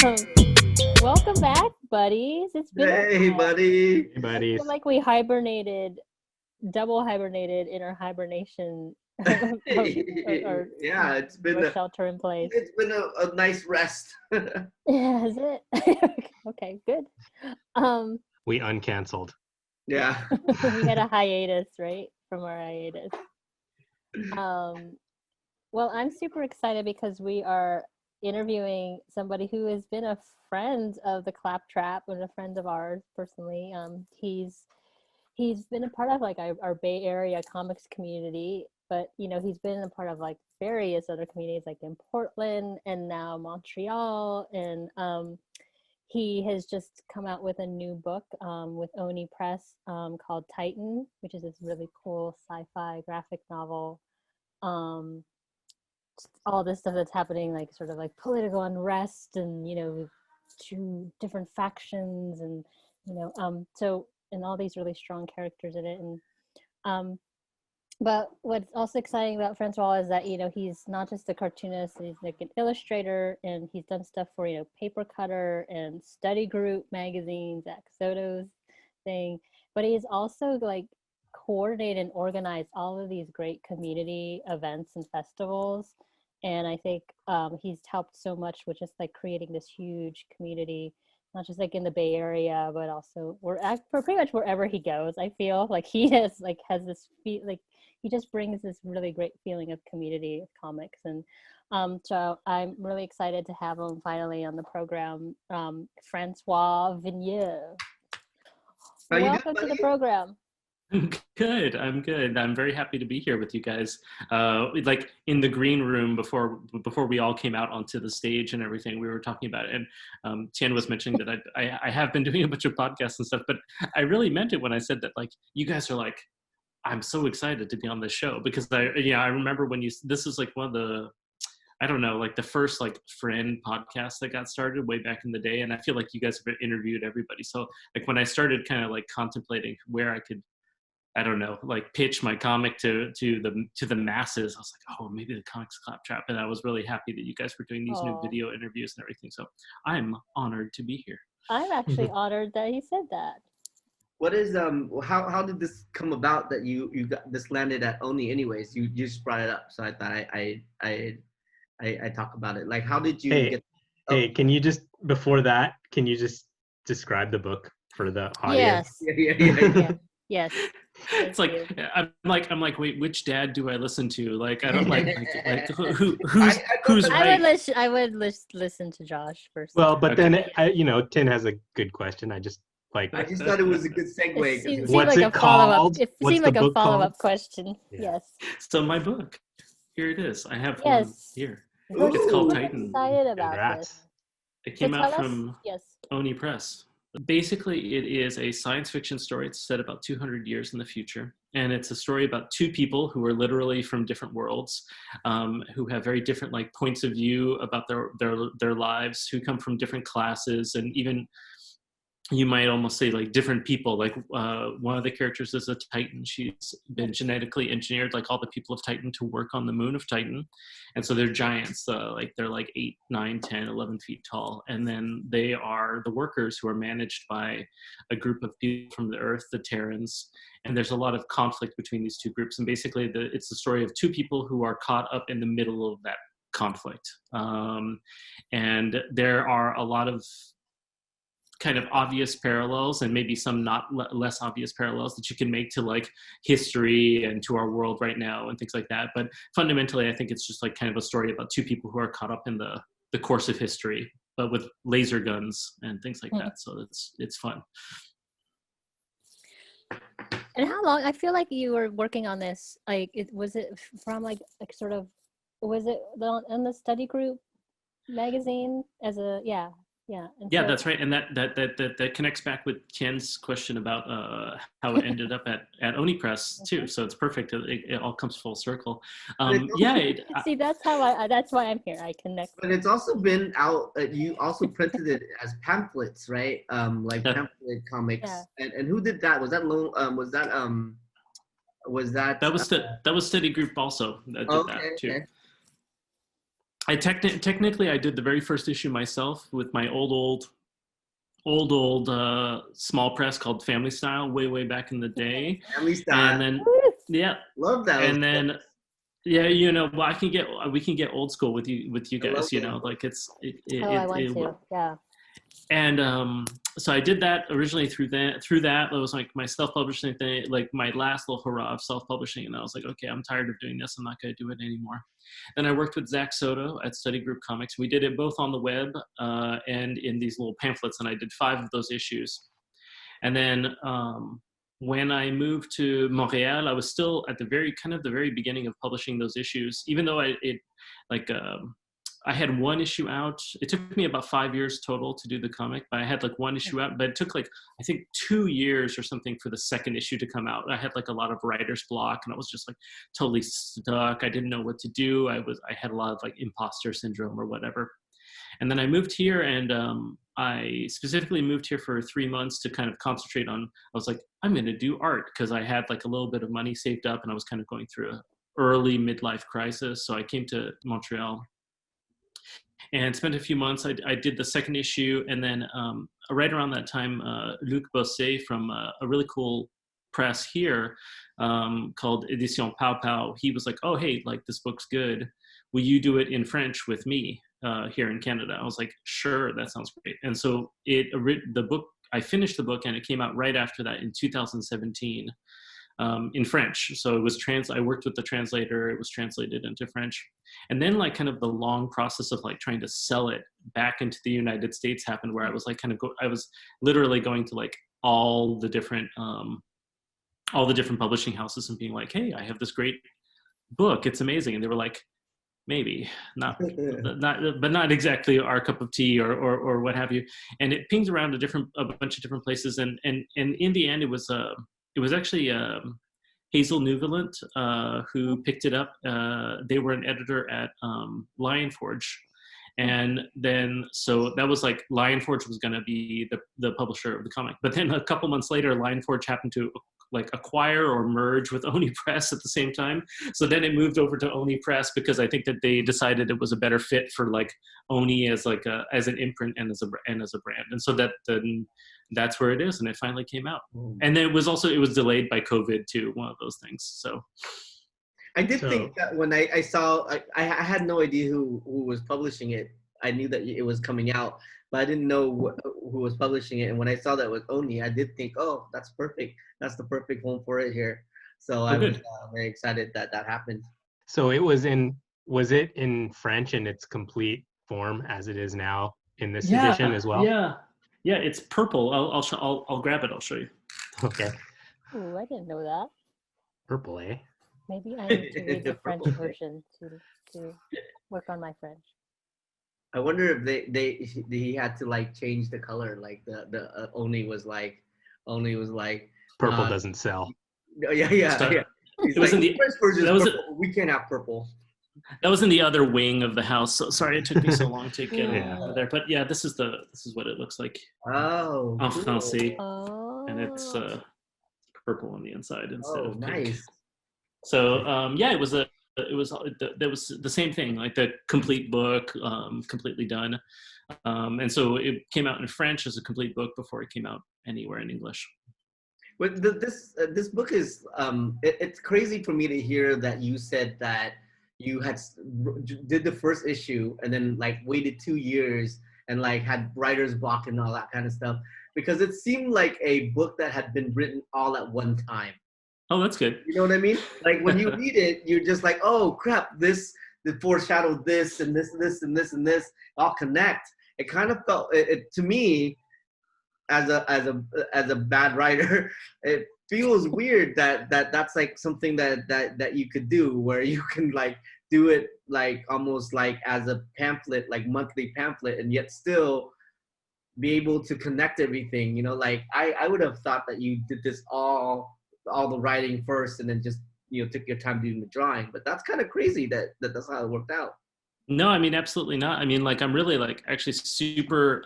Welcome back, buddies. It's been Hey, buddy. Hey, buddies. I feel like we double hibernated in our hibernation. or Yeah, it's been shelter in place. it's been a nice rest. Yeah, is it? Okay, good. We uncanceled. Yeah. We had a hiatus, right, from our hiatus. Well, I'm super excited because we are interviewing somebody who has been a friend of the Claptrap and a friend of ours personally. He's been a part of like our Bay Area comics community, but he's been a part of like various other communities like in Portland and now Montreal, and he has just come out with a new book with Oni Press called Titan, which is this really cool sci-fi graphic novel. All this stuff that's happening, like sort of like political unrest and two different factions, and and all these really strong characters in it. And but what's also exciting about Francois is that he's not just a cartoonist, he's like an illustrator, and he's done stuff for Paper Cutter and Study Group magazines, Soto's thing, but he's also like coordinated and organized all of these great community events and festivals. And I think he's helped so much with just like creating this huge community, not just like in the Bay Area, but also for pretty much wherever he goes. I feel like he has this he just brings this really great feeling of community of comics. And so I'm really excited to have him finally on the program. François Vigneault. Welcome to the program. Good. I'm good. I'm very happy to be here with you guys. Like in the green room before we all came out onto the stage and everything, we were talking about it. And Tian was mentioning that I have been doing a bunch of podcasts and stuff, but I really meant it when I said that. Like, you guys are like, I'm so excited to be on this show because I remember when this is like one of the, I don't know, like the first like friend podcast that got started way back in the day, and I feel like you guys have interviewed everybody. So like when I started kind of like contemplating where I could, I don't know, like pitch my comic to the masses, I was like, oh, maybe the Comics Claptrap. And I was really happy that you guys were doing these new video interviews and everything. So I'm honored to be here. I'm actually honored that he said that. What is how did this come about that you got this landed at Oni anyways? You just brought it up, so I thought I talk about it. Like, how did you get? Oh. Hey, can you just before that? Can you just describe the book for the audience? Yes. Yeah. Yes. It's like I'm like, wait, which dad do I listen to? Like, I don't like who's right? I would listen to Josh first. Well, but okay. Then Tin has a good question. I just thought it was a good segue. What's it called? It seemed like a follow-up question. Yeah. Yes. So my book, here it is. I have one here. Ooh, it's called Titan. I'm excited about this. It came out from Oni Press. Basically, it is a science fiction story. It's set about 200 years in the future. And it's a story about two people who are literally from different worlds, who have very different like points of view about their lives, who come from different classes, and even you might almost say like different people. Like one of the characters is a Titan. She's been genetically engineered, like all the people of Titan, to work on the moon of Titan. And so they're giants, they're like 8, 9, 10, 11 feet tall. And then they are the workers who are managed by a group of people from the Earth, the Terrans. And there's a lot of conflict between these two groups. And basically it's the story of two people who are caught up in the middle of that conflict. And there are a lot of kind of obvious parallels and maybe some not less obvious parallels that you can make to like history and to our world right now and things like that. But fundamentally, I think it's just like kind of a story about two people who are caught up in the course of history, but with laser guns and things like that. So it's fun. And how long? I feel like you were working on this. Like, was it from like sort of, was it in the Study Group magazine as a Yeah, that's right, and that connects back with Ken's question about how it ended up at Oni Press too. So it's perfect. It all comes full circle. See, that's why I'm here. I connect. But it's also been out. You also printed it as pamphlets, right? Pamphlet comics. Yeah. And who did that? Was that that was Study Group also that did that too. Okay. technically I did the very first issue myself with my old small press called Family Style way back in the day. Family Style. And then yeah, love that. And then yeah, well, we can get old school with you guys. Like I want to. Yeah. And so I did that originally through that. It was like my self-publishing thing, like my last little hurrah of self-publishing. And I was like, okay, I'm tired of doing this. I'm not going to do it anymore. Then I worked with Zach Soto at Study Group Comics. We did it both on the web and in these little pamphlets. And I did 5 of those issues. And then when I moved to Montreal, I was still at the very beginning of publishing those issues, even though I had 1 issue out. It took me about 5 years total to do the comic, but I had like 1 issue out, but it took like, I think 2 years or something for the second issue to come out. I had like a lot of writer's block and I was just like totally stuck. I didn't know what to do. I had a lot of like imposter syndrome or whatever. And then I moved here, and I specifically moved here for 3 months to kind of concentrate on, I was like, I'm going to do art, because I had like a little bit of money saved up and I was kind of going through an early midlife crisis. So I came to Montreal and spent a few months. I did the second issue, and then right around that time, Luc Bosset from a really cool press here called Edition Pow Pow, he was like, oh, hey, like this book's good. Will you do it in French with me here in Canada? I was like, sure, that sounds great. And so I finished the book, and it came out right after that in 2017 in French. So it was I worked with the translator, it was translated into French. And then like kind of the long process of like trying to sell it back into the United States happened, where I was like I was literally going to like all the different publishing houses and being like, hey, I have this great book, it's amazing. And they were like, maybe not exactly our cup of tea or what have you. And it pinged around a bunch of different places. And in the end, it was actually Hazel Neuvelant who picked it up. They were an editor at Lion Forge. And then, so that was like, Lion Forge was going to be the publisher of the comic. But then a couple months later, Lion Forge happened to like acquire or merge with Oni Press at the same time. So then it moved over to Oni Press, because I think that they decided it was a better fit for like Oni as like as an imprint and as a brand. And so that's where it is. And it finally came out. And then it was delayed by COVID too, one of those things. So I did think that when I saw, I had no idea who was publishing it. I knew that it was coming out, but I didn't know who was publishing it. And when I saw that it was Oni, I did think, oh, that's perfect. That's the perfect home for it here. So I was very excited that happened. So was it in French in its complete form as it is now in this edition as well? Yeah, it's purple. I'll grab it. I'll show you. Okay. Oh, I didn't know that. Purple, eh? Maybe I need to read the French version to work on my French. I wonder if he had to like change the color, like the Oni was like purple doesn't sell. Yeah. It was in the French version. Purple. We can't have purple. That was in the other wing of the house. So, sorry, it took me so long to get there. But yeah, this is what it looks like. Oh. En français. Oh. And it's purple on the inside instead of pink. Nice. So it was the same thing, like the complete book, completely done. And so it came out in French as a complete book before it came out anywhere in English. But this book is it's crazy for me to hear that you said that you did the first issue and then like waited 2 years and like had writer's block and all that kind of stuff, because it seemed like a book that had been written all at one time. Oh, that's good. You know what I mean? Like when you read it, you're just like, oh crap, this foreshadowed this and this and this and this and this all connect. It kind of felt it to me as a bad writer, it feels weird that's like something that you could do, where you can like do it like almost like as a pamphlet, like monthly pamphlet, and yet still be able to connect everything. You know, like I would have thought that you did this all the writing first and then just, you know, took your time doing the drawing. But that's kind of crazy that's how it worked out. No, I mean, absolutely not. I mean, like, I'm really like actually super,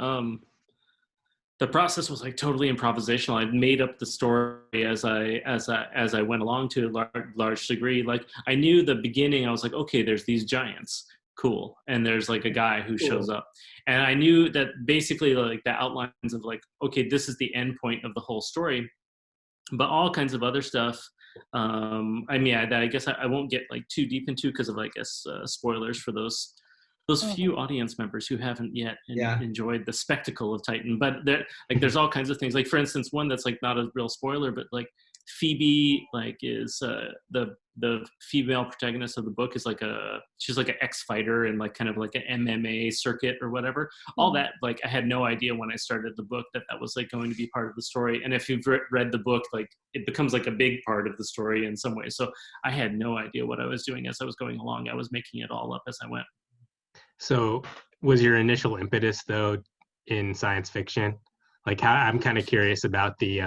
the process was like totally improvisational. I made up the story as I went along to a large degree. Like I knew the beginning, I was like, okay, there's these giants. cool. And there's like a guy who shows up, and I knew that basically like the outlines of like, okay, this is the end point of the whole story, but all kinds of other stuff. I mean, I guess I won't get like too deep into because of, I guess, spoilers for those few audience members who haven't yet enjoyed the spectacle of Titan. But there's all kinds of things. Like, for instance, one that's like not a real spoiler, but like Phoebe, like, is the female protagonist of the book is like she's like an ex-fighter and like kind of like an MMA circuit or whatever. All that, like, I had no idea when I started the book that was like going to be part of the story. And if you've read the book, like, it becomes like a big part of the story in some ways. So I had no idea what I was doing as I was going along. I was making it all up as I went. So was your initial impetus though in science fiction? Like, how, I'm kind of curious about the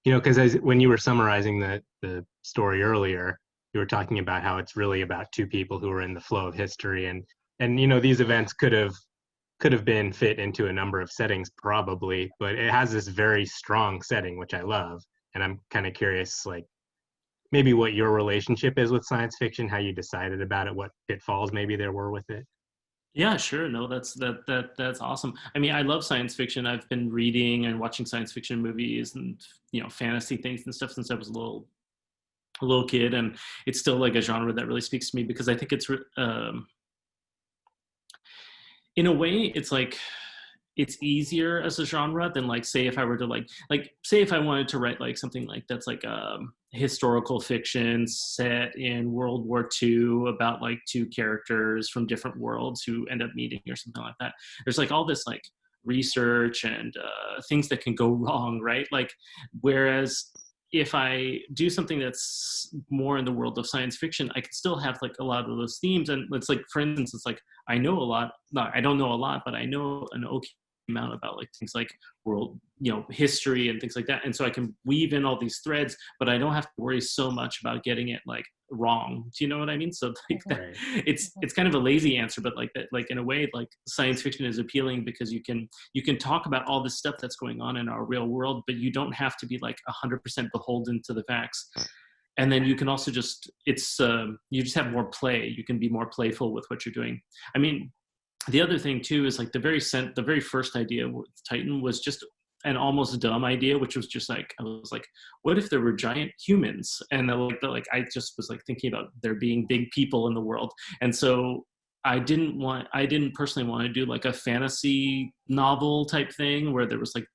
because when you were summarizing the story earlier, you were talking about how it's really about two people who are in the flow of history, and these events could have been fit into a number of settings probably, but it has this very strong setting, which I love. And I'm kind of curious, like, maybe what your relationship is with science fiction, how you decided about it, what pitfalls maybe there were with it. Yeah, sure. No, that's awesome. I mean, I love science fiction. I've been reading and watching science fiction movies and fantasy things and stuff since I was a little kid, and it's still like a genre that really speaks to me because I think it's in a way it's like it's easier as a genre than, like, say if I were to like say if I wanted to write like something like that's like historical fiction set in World War II about like two characters from different worlds who end up meeting or something like that. There's like all this like research and things that can go wrong, right? Like, whereas if I do something that's more in the world of science fiction, I can still have like a lot of those themes. And it's like, for instance, it's like, I know a lot, no, I don't know a lot, but I know an okay amount about like things like world, history and things like that. And so I can weave in all these threads, but I don't have to worry so much about getting it like wrong. Do you know what I mean? So like that, it's kind of a lazy answer, but like that, like in a way, like science fiction is appealing because you can talk about all this stuff that's going on in our real world, but you don't have to be like 100% beholden to the facts. And then you can also just, you just have more play. You can be more playful with what you're doing. I mean, the other thing too is like the very first idea with Titan was just an almost dumb idea, which was just like, I was like, what if there were giant humans? And I just was like thinking about there being big people in the world. And so I didn't personally want to do like a fantasy novel type thing where there was like,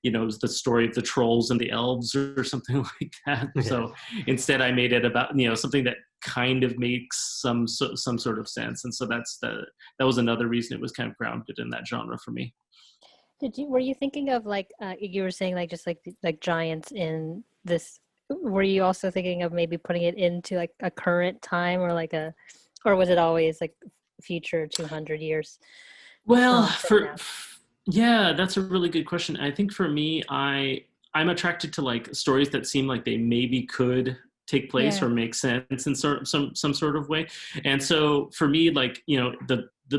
it was the story of the trolls and the elves or something like that. Yeah. So instead I made it about, something that kind of makes some sort of sense. And so that was another reason it was kind of grounded in that genre for me. Were you thinking of like, you were saying like, just like giants in this, were you also thinking of maybe putting it into like a current time or was it always like future 200 years? Well, yeah, that's a really good question. I think for me, I'm attracted to like stories that seem like they maybe could take place or make sense in some sort of way. And so for me, like,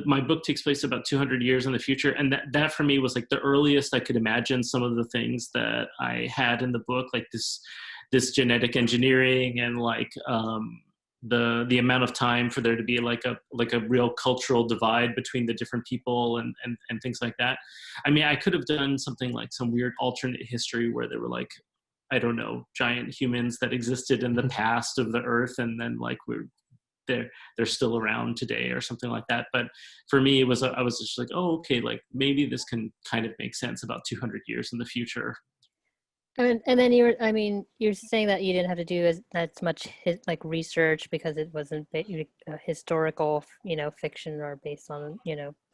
my book takes place about 200 years in the future. And that for me was like the earliest I could imagine some of the things that I had in the book, like this genetic engineering and like, the amount of time for there to be like a real cultural divide between the different people and things like that. I mean, I could have done something like some weird alternate history where there were like, I don't know, giant humans that existed in the past of the earth, and then like they're still around today or something like that. But for me, I was just like, oh, okay, like maybe this can kind of make sense about 200 years in the future. And then you're saying that you didn't have to do as much like research because it wasn't historical, fiction or based on,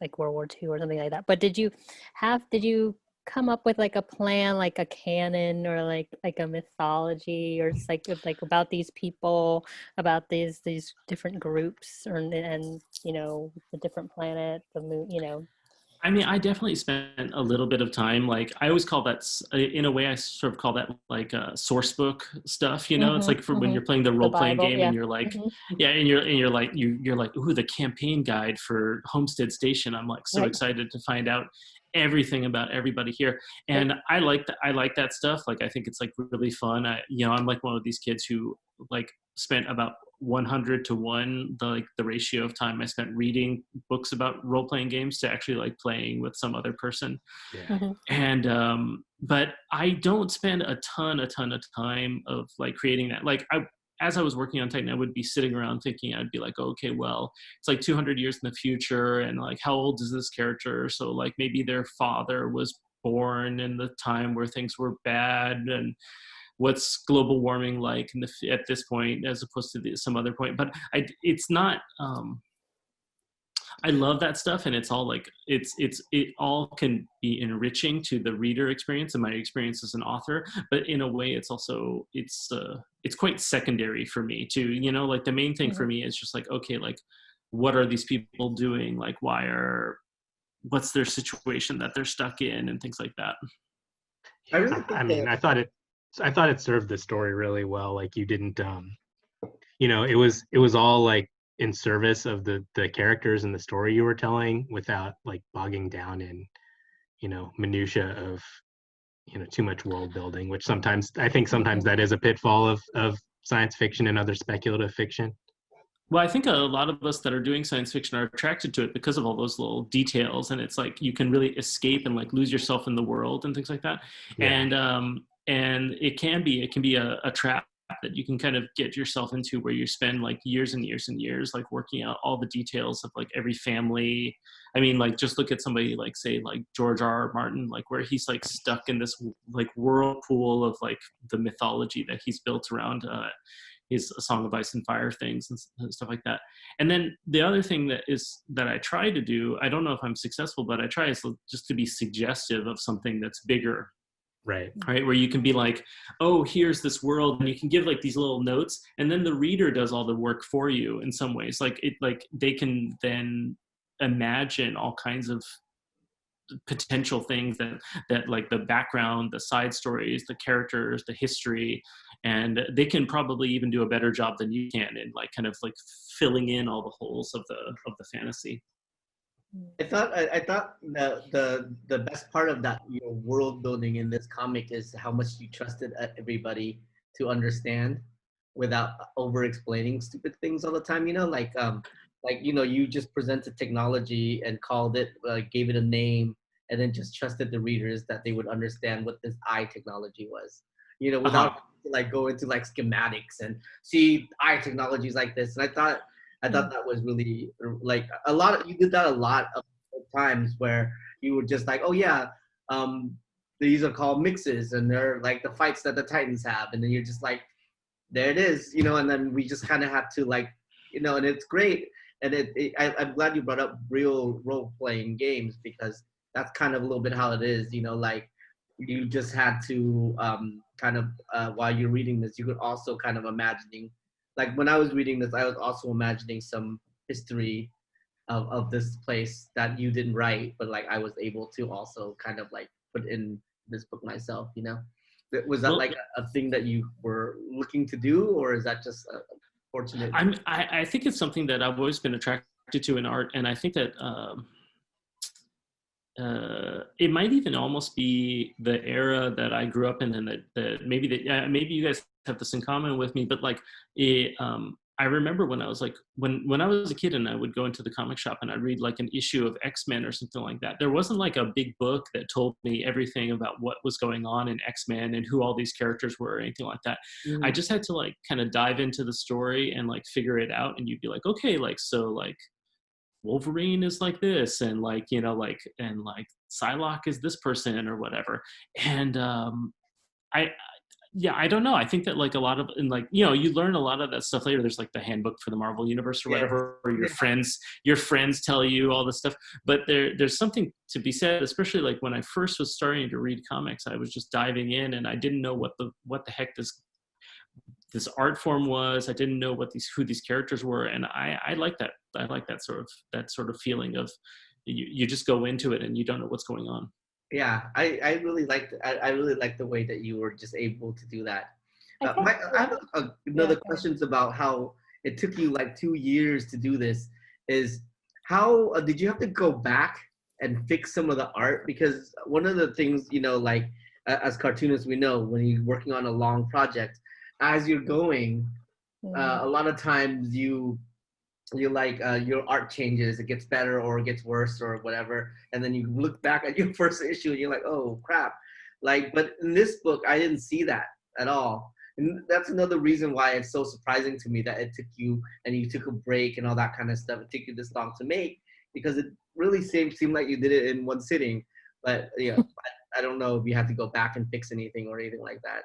like World War II or something like that. But did you come up with like a plan, like a canon or like a mythology or it's like about these people, about these different groups and the different planet, the moon, I mean, I definitely spent a little bit of time, like I always call that, in a way, I sort of call that like source book stuff, it's like when you're playing the role-playing game and you're like, and you're like, ooh, the campaign guide for Homestead Station. I'm like so excited to find out everything about everybody here. And I like that stuff. Like, I think it's like really fun. I'm like one of these kids who like spent about 100-to-1, the ratio of time I spent reading books about role-playing games to actually like playing with some other person. Yeah. And but I don't spend a ton of time of like creating that. Like as I was working on Titan, I would be sitting around thinking, I'd be like, okay, well, it's like 200 years in the future, and like, how old is this character? So like maybe their father was born in the time where things were bad, and what's global warming like at this point as opposed to some other point. But it's not. I love that stuff, and it's all like it all can be enriching to the reader experience and my experience as an author. But in a way, it's also it's quite secondary for me too. You know, like the main thing for me is just like, okay, like what are these people doing? Like what's their situation that they're stuck in and things like that. I thought it served the story really well. Like you didn't, it was all like in service of the characters and the story you were telling without like bogging down in, minutia of, too much world building, which sometimes that is a pitfall of science fiction and other speculative fiction. Well, I think a lot of us that are doing science fiction are attracted to it because of all those little details, and it's like you can really escape and like lose yourself in the world and things like that. Yeah. And it can be a trap that you can kind of get yourself into where you spend like years and years and years like working out all the details of like every family. I mean, like just look at somebody like say like George R.R. Martin, like where he's like stuck in this like whirlpool of like the mythology that he's built around his A Song of Ice and Fire things and stuff like that. And then the other thing that I try to do, I don't know if I'm successful, but I try is just to be suggestive of something that's bigger. Right. Where you can be like, oh, here's this world, and you can give like these little notes, and then the reader does all the work for you in some ways. Like they can then imagine all kinds of potential things that like the background, the side stories, the characters, the history, and they can probably even do a better job than you can in like kind of like filling in all the holes of the fantasy. I thought the best part of that world building in this comic is how much you trusted everybody to understand without over explaining stupid things all the time. You just presented technology and called it, gave it a name, and then just trusted the readers that they would understand what this eye technology was. Without like go into like schematics and see eye technologies like this. And I thought that was really like you did that a lot of times where you were just like, oh yeah, these are called mixes and they're like the fights that the Titans have. And then you're just like, there it is, and then we just kind of have to like, and it's great. And I'm glad you brought up real role-playing games because that's kind of a little bit how it is, like you just had to kind of, while you're reading this, you could also kind of imagining, like when I was reading this, I was also imagining some history of this place that you didn't write, but like I was able to also kind of like put in this book myself, Was that like a thing that you were looking to do, or is that just fortunate? I think it's something that I've always been attracted to in art, and I think that it might even almost be the era that I grew up in, and that maybe you guys have this in common with me, but like I remember when I was like when I was a kid and I would go into the comic shop and I'd read like an issue of X-Men or something like that. There wasn't like a big book that told me everything about what was going on in X-Men and who all these characters were or anything like that. Mm-hmm. I just had to like kind of dive into the story and like figure it out, and you'd be like, okay, like so like Wolverine is like this, and like and like Psylocke is this person or whatever. And I don't know. I think that like a lot of, and like, you learn a lot of that stuff later. There's like the handbook for the Marvel universe or whatever, or your friends tell you all this stuff. But there's something to be said, especially like when I first was starting to read comics, I was just diving in and I didn't know what the heck this art form was. I didn't know who these characters were. And I like that. I like that sort of feeling of you just go into it and you don't know what's going on. Yeah, I really liked the way that you were just able to do that. I have another questions about how it took you like 2 years to do this. Is how did you have to go back and fix some of the art? Because one of the things, like as cartoonists, we know when you're working on a long project, as you're going, a lot of times you like your art changes, it gets better or it gets worse or whatever, and then you look back at your first issue and you're like, oh crap. Like, but in this book I didn't see that at all, and that's another reason why it's so surprising to me that it took you, and you took a break and all that kind of stuff, it took you this long to make, because it really seemed like you did it in one sitting. But yeah, I don't know if you had to go back and fix anything or anything like that.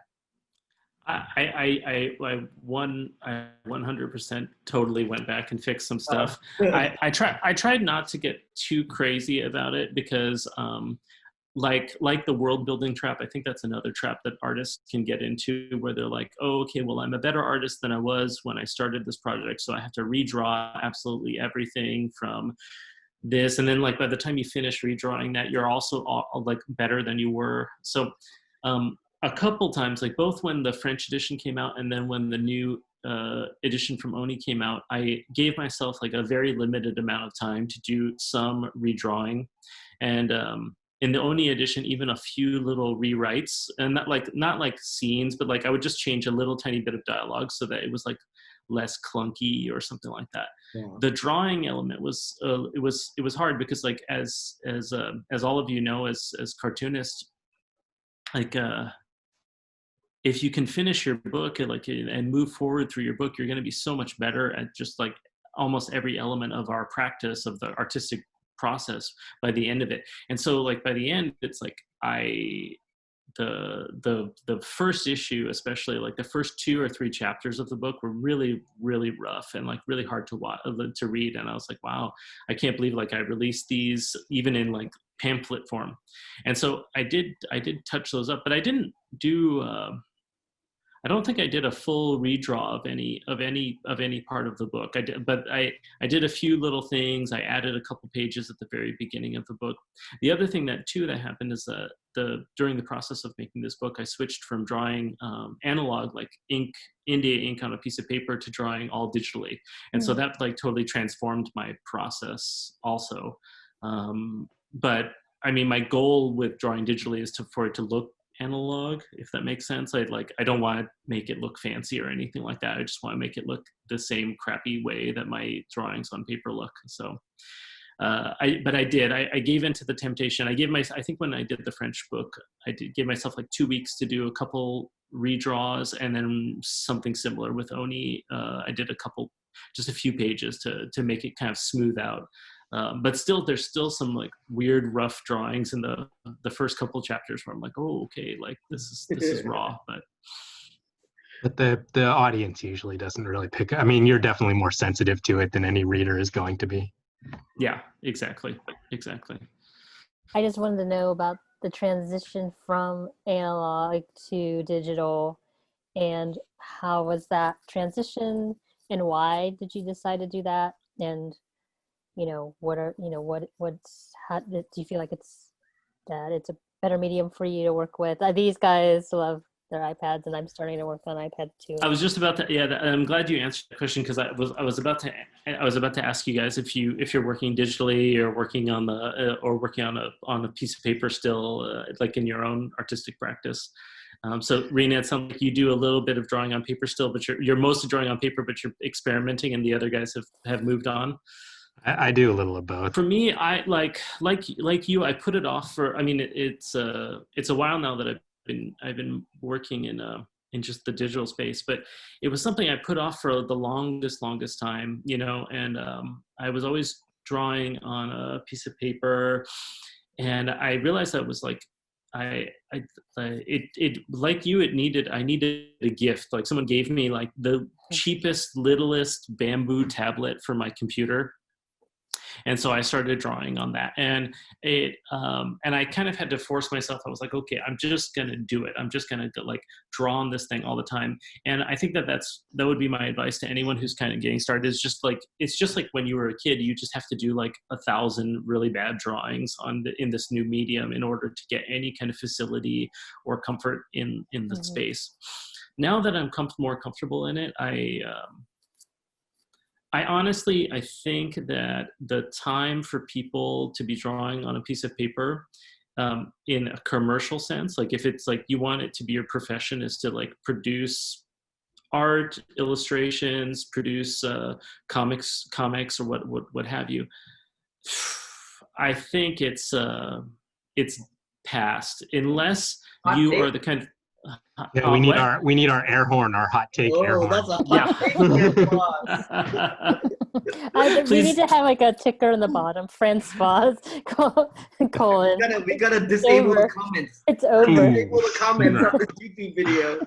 I 100% totally went back and fixed some stuff. I tried not to get too crazy about it, because like the world building trap, I think that's another trap that artists can get into, where they're like, oh, okay, well, I'm a better artist than I was when I started this project, so I have to redraw absolutely everything from this, and then like by the time you finish redrawing that, you're also like better than you were. So a couple times, like both when the French edition came out and then when the new edition from Oni came out, I gave myself like a very limited amount of time to do some redrawing. And in the Oni edition, even a few little rewrites, and not like scenes, but like I would just change a little tiny bit of dialogue so that it was like less clunky or something like that. Yeah. The drawing element was it was hard, because like as all of you know, as cartoonists, like if you can finish your book and move forward through your book, you're going to be so much better at just like almost every element of our practice of the artistic process by the end of it. And so like by the end, it's like the first issue, especially like the first 2 or 3 chapters of the book, were really, really rough and like really hard to read. And I was like, wow, I can't believe like I released these even in like pamphlet form. And so I did touch those up, but I didn't do I don't think I did a full redraw of any part of the book. I did, but I did a few little things. I added a couple pages at the very beginning of the book. The other thing that happened is that during the process of making this book, I switched from drawing analog, like India ink on a piece of paper, to drawing all digitally, and so that like totally transformed my process also. But I mean, my goal with drawing digitally is for it to look analog, if that makes sense. I don't want to make it look fancy or anything like that. I just want to make it look the same crappy way that my drawings on paper look. So I gave into the temptation. I think when I did the French book, I did give myself like 2 weeks to do a couple redraws, and then something similar with Oni. I did just a few pages to make it kind of smooth out. But still, there's still some like weird rough drawings in the first couple chapters where I'm like, oh, okay, like this is raw. But the audience usually doesn't really pick. I mean, you're definitely more sensitive to it than any reader is going to be. Yeah, exactly. I just wanted to know about the transition from analog to digital, and how was that transition, and why did you decide to do that? And do you feel like it's a better medium for you to work with? These guys love their iPads, and I'm starting to work on iPad too. I was just about to, I'm glad you answered the question, because I was about to ask you guys if you're working digitally or working on a piece of paper still, like in your own artistic practice. So Rena, it sounds like you do a little bit of drawing on paper still, but you're mostly drawing on paper, but you're experimenting, and the other guys have moved on. I do a little of both. For me, I like you, I put it off for, I mean, it's a while now that I've been working in just the digital space, but it was something I put off for the longest time, and I was always drawing on a piece of paper, and I realized that was like, I needed a gift. Like someone gave me like the cheapest, littlest bamboo tablet for my computer. And so I started drawing on that, and and I kind of had to force myself. I was like, okay, I'm just going to do it. I'm just going to like draw on this thing all the time. And I think that would be my advice to anyone who's kind of getting started. It's just like when you were a kid, you just have to do like 1,000 really bad drawings in this new medium in order to get any kind of facility or comfort in the space. Now that I'm more comfortable in it, I honestly, I think that the time for people to be drawing on a piece of paper in a commercial sense, like if it's like you want it to be your profession, is to like produce art, illustrations, produce comics or what have you. I think it's past, unless you are the kind of yeah, we need our air horn, our hot take air horn. That's a hot Yeah. take there, boss. We need to have like a ticker in the bottom. Francois colon. We gotta disable the comments. It's over. Disable the comments on this YouTube video.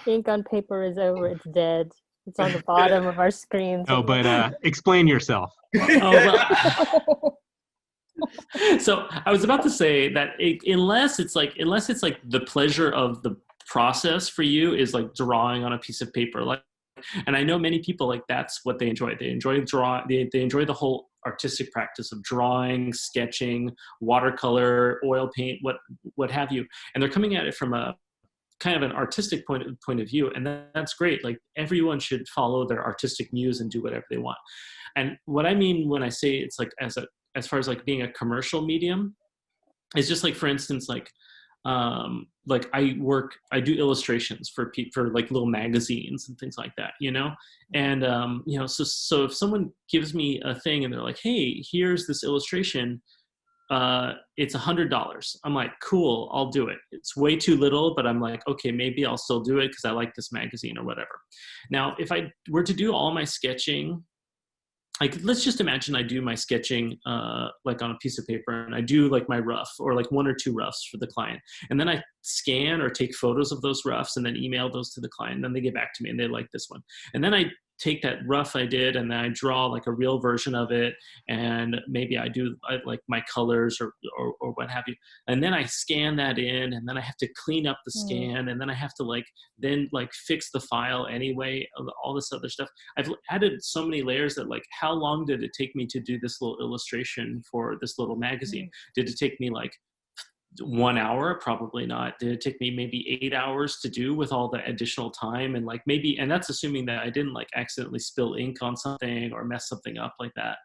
Ink on paper is over. It's dead. It's on the bottom of our screens. Oh, but explain yourself. Oh, well. So I was about to say that unless it's like the pleasure of the process for you is like drawing on a piece of paper, like, and I know many people, like, that's what they enjoy. They enjoy they enjoy the whole artistic practice of drawing, sketching, watercolor, oil paint, what have you, and they're coming at it from a kind of an artistic point of view, and that's great. Like, everyone should follow their artistic muse and do whatever they want. And what I mean when I say it's like as far as like being a commercial medium, it's just like, for instance, like I do illustrations for like little magazines and things like that, you know? And, you know, so if someone gives me a thing and they're like, hey, here's this illustration, it's $100. I'm like, cool, I'll do it. It's way too little, but I'm like, okay, maybe I'll still do it because I like this magazine or whatever. Now, if I were to do all my sketching, like, let's just imagine I do my sketching like on a piece of paper, and I do like my rough or like one or two roughs for the client. And then I scan or take photos of those roughs and then email those to the client. And then they get back to me and they like this one. And then I take that rough I did and then I draw like a real version of it. And maybe I do like my colors or what have you. And then I scan that in, and then I have to clean up the scan. And then I have to then fix the file anyway, all this other stuff. I've added so many layers that, like, how long did it take me to do this little illustration for this little magazine? Did it take me like 1 hour? Probably not. Did it take me maybe 8 hours to do with all the additional time? And like maybe, and that's assuming that I didn't like accidentally spill ink on something or mess something up like that.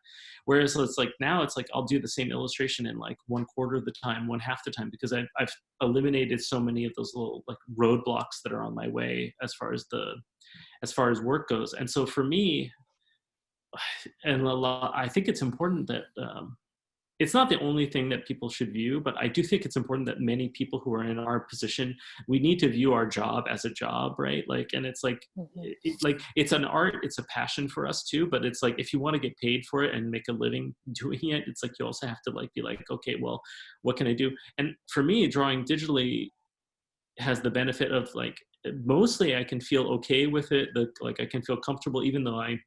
Whereas it's like, now it's like, I'll do the same illustration in like 1/4 of the time, 1/2 the time, because I've eliminated so many of those little like roadblocks that are on my way as far as work goes. And so for me, and I think it's important that, it's not the only thing that people should view, but I do think it's important that many people who are in our position, we need to view our job as a job, right? Like, and it's like, it's an art, it's a passion for us too, but it's like, if you want to get paid for it and make a living doing it, it's like, you also have to like, be like, okay, well, what can I do? And for me, drawing digitally has the benefit of like, mostly I can feel okay with it. Like I can feel comfortable, even though I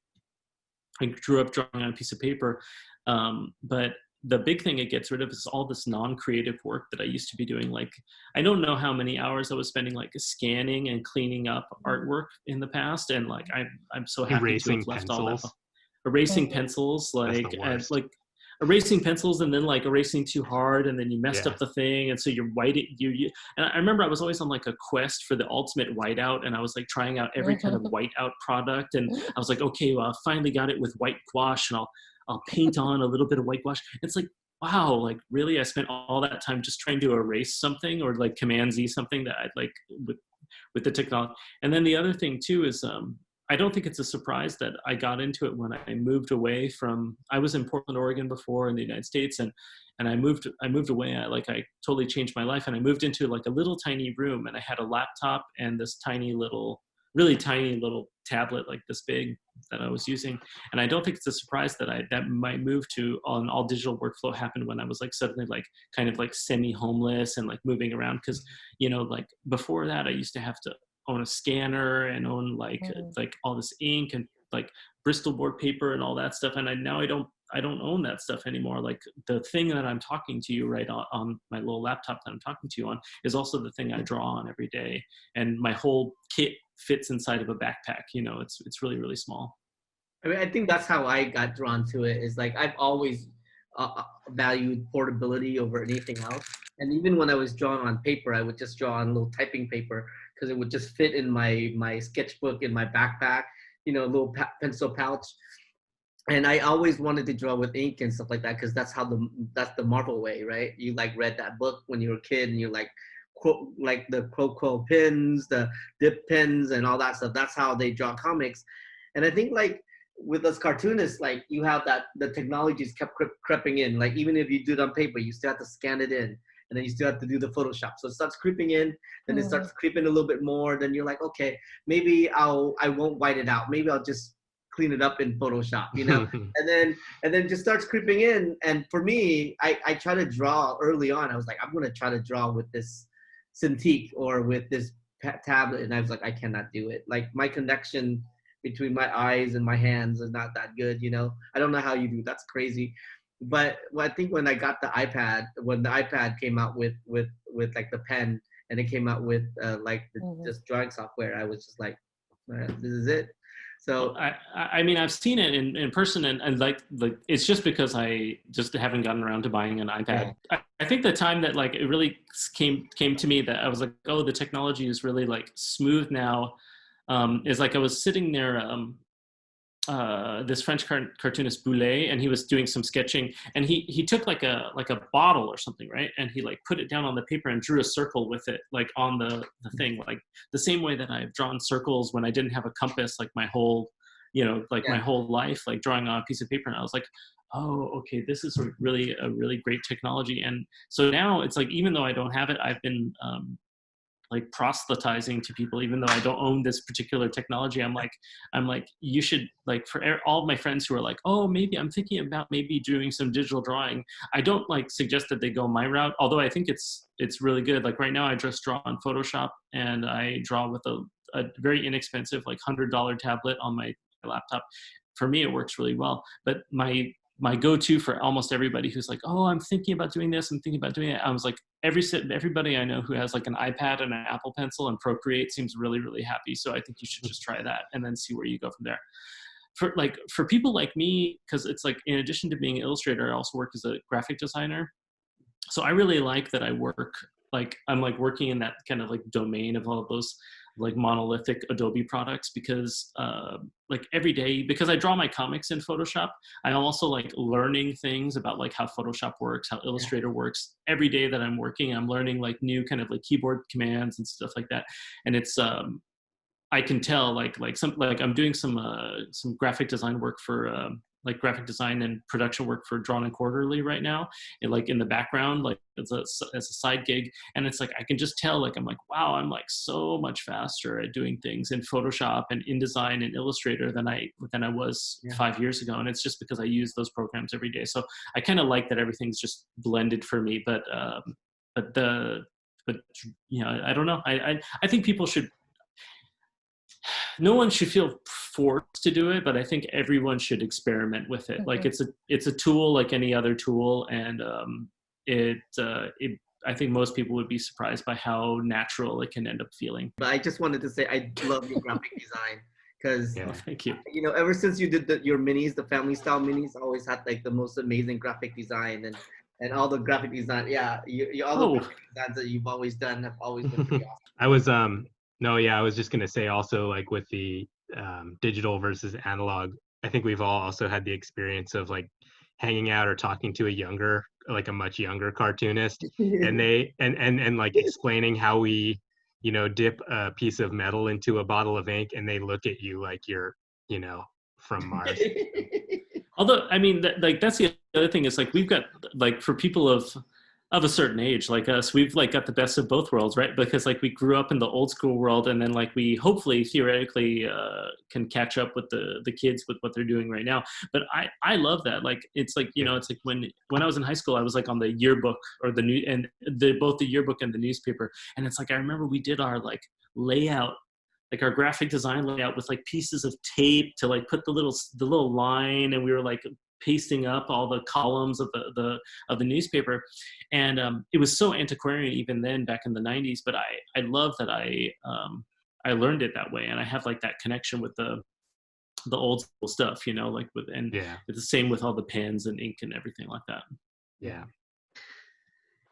grew up drawing on a piece of paper. But the big thing it gets rid of is all this non-creative work that I used to be doing. Like, I don't know how many hours I was spending like scanning and cleaning up artwork in the past. And like, I'm so happy to have left all that. Erasing pencils, like erasing pencils and then like erasing too hard, and then you messed up the thing, and so you're and I remember I was always on like a quest for the ultimate whiteout, and I was like trying out every kind of whiteout product, and I was like, okay, well, I finally got it with white gouache, and I'll paint on a little bit of white gouache. It's like, wow, like really, I spent all that time just trying to erase something or like Command Z something that I'd like with the technology. And then the other thing too is, I don't think it's a surprise that I got into it when I moved away from, I was in Portland, Oregon before in the United States. And I moved away. I totally changed my life. And I moved into like a little tiny room, and I had a laptop and this really tiny little tablet like this big that I was using. And I don't think it's a surprise that my move to an all digital workflow happened when I was like suddenly like kind of like semi-homeless and like moving around. Cause, you know, like before that I used to have to own a scanner and own like all this ink and like Bristol board paper and all that stuff. And now I don't own that stuff anymore. Like the thing that I'm talking to you right on my little laptop that I'm talking to you on is also the thing I draw on every day. And my whole kit fits inside of a backpack. You know, it's really, really small. I mean, I think that's how I got drawn to it, is like, I've always valued portability over anything else. And even when I was drawing on paper, I would just draw on a little typing paper because it would just fit in my sketchbook in my backpack, you know, a little pencil pouch. And I always wanted to draw with ink and stuff like that, because that's the Marvel way, right? You like read that book when you were a kid and you're like, like the Crow pins, the dip pins, and all that stuff. That's how they draw comics. And I think like with us cartoonists, like you have that the technologies kept creeping in. Like even if you do it on paper, you still have to scan it in, and then you still have to do the Photoshop. So it starts creeping in, then it starts creeping a little bit more. Then you're like, okay, maybe I won't white it out. Maybe I'll just clean it up in Photoshop, you know. and then just starts creeping in. And for me, I try to draw early on. I was like, I'm gonna try to draw with this Cintiq or with this tablet, and I was like, I cannot do it. Like my connection between my eyes and my hands is not that good, you know. I don't know how you do. That's crazy. But I think when I got the iPad, when the iPad came out with like the pen, and it came out with like this drawing software, I was just like, this is it. So I mean, I've seen it in person, and like it's just because I just haven't gotten around to buying an iPad. Yeah. I think the time that like it really came to me that I was like, oh, the technology is really like smooth now, is like I was sitting there, this French cartoonist Boulet, and he was doing some sketching, and he took like a bottle or something, right? And he like put it down on the paper and drew a circle with it, like on the thing, like the same way that I've drawn circles when I didn't have a compass, like my whole, you know, like my whole life, like drawing on a piece of paper. And I was like, oh, okay, this is really a really great technology. And so now it's like, even though I don't have it, I've been like proselytizing to people, even though I don't own this particular technology. I'm like, you should, like, for all of my friends who are like, oh, maybe I'm thinking about maybe doing some digital drawing, I don't like suggest that they go my route, although I think it's really good. Like right now I just draw on Photoshop, and I draw with a very inexpensive, like $100 tablet on my laptop. For me, it works really well. But my go-to for almost everybody who's like, oh, I'm thinking about doing this, I'm thinking about doing it, I was like, everybody I know who has like an iPad and an Apple Pencil and Procreate seems really, really happy. So I think you should just try that and then see where you go from there. For people like me, because it's like, in addition to being an illustrator, I also work as a graphic designer. So I really like that I work, like I'm like working in that kind of like domain of all of those like monolithic Adobe products, because like every day, because I draw my comics in Photoshop, I'm also like learning things about like how Photoshop works, how Illustrator works. Every day that I'm working, I'm learning like new kind of like keyboard commands and stuff like that. And it's I can tell like I'm doing some graphic design work for like graphic design and production work for Drawn and Quarterly right now, and like in the background, like as a side gig. And it's like I can just tell, like I'm like, wow, I'm like so much faster at doing things in Photoshop and InDesign and Illustrator than I was 5 years ago. And it's just because I use those programs every day. So I kind of like that everything's just blended for me. But you know, I don't know. I think people should. No one should feel forced to do it, but I think everyone should experiment with it. Like it's a tool like any other tool, and I think most people would be surprised by how natural it can end up feeling. But I just wanted to say I love your graphic design, because thank you. You know, ever since you did your minis, the family style minis, always had like the most amazing graphic design, and all the graphic design. Yeah, all the graphic designs that you've always done have always been pretty awesome. I was I was just gonna say also, like with the digital versus analog, I think we've all also had the experience of like hanging out or talking to a much younger cartoonist, and they and like explaining how we, you know, dip a piece of metal into a bottle of ink, and they look at you like you're, you know, from Mars. Although, I mean, that's the other thing, is like we've got, like, for people of a certain age like us, we've like got the best of both worlds, right? Because like we grew up in the old school world, and then like we hopefully theoretically can catch up with the kids with what they're doing right now. But I love that. Like it's like, you know, it's like when I was in high school, I was like on the yearbook or both the yearbook and the newspaper, and it's like I remember we did our like layout, like our graphic design layout with like pieces of tape to like put the little line, and we were like pasting up all the columns of the newspaper. And it was so antiquarian even then back in the 90s, but I love that I learned it that way, and I have like that connection with the old school stuff, you know, like it's the same with all the pens and ink and everything like that.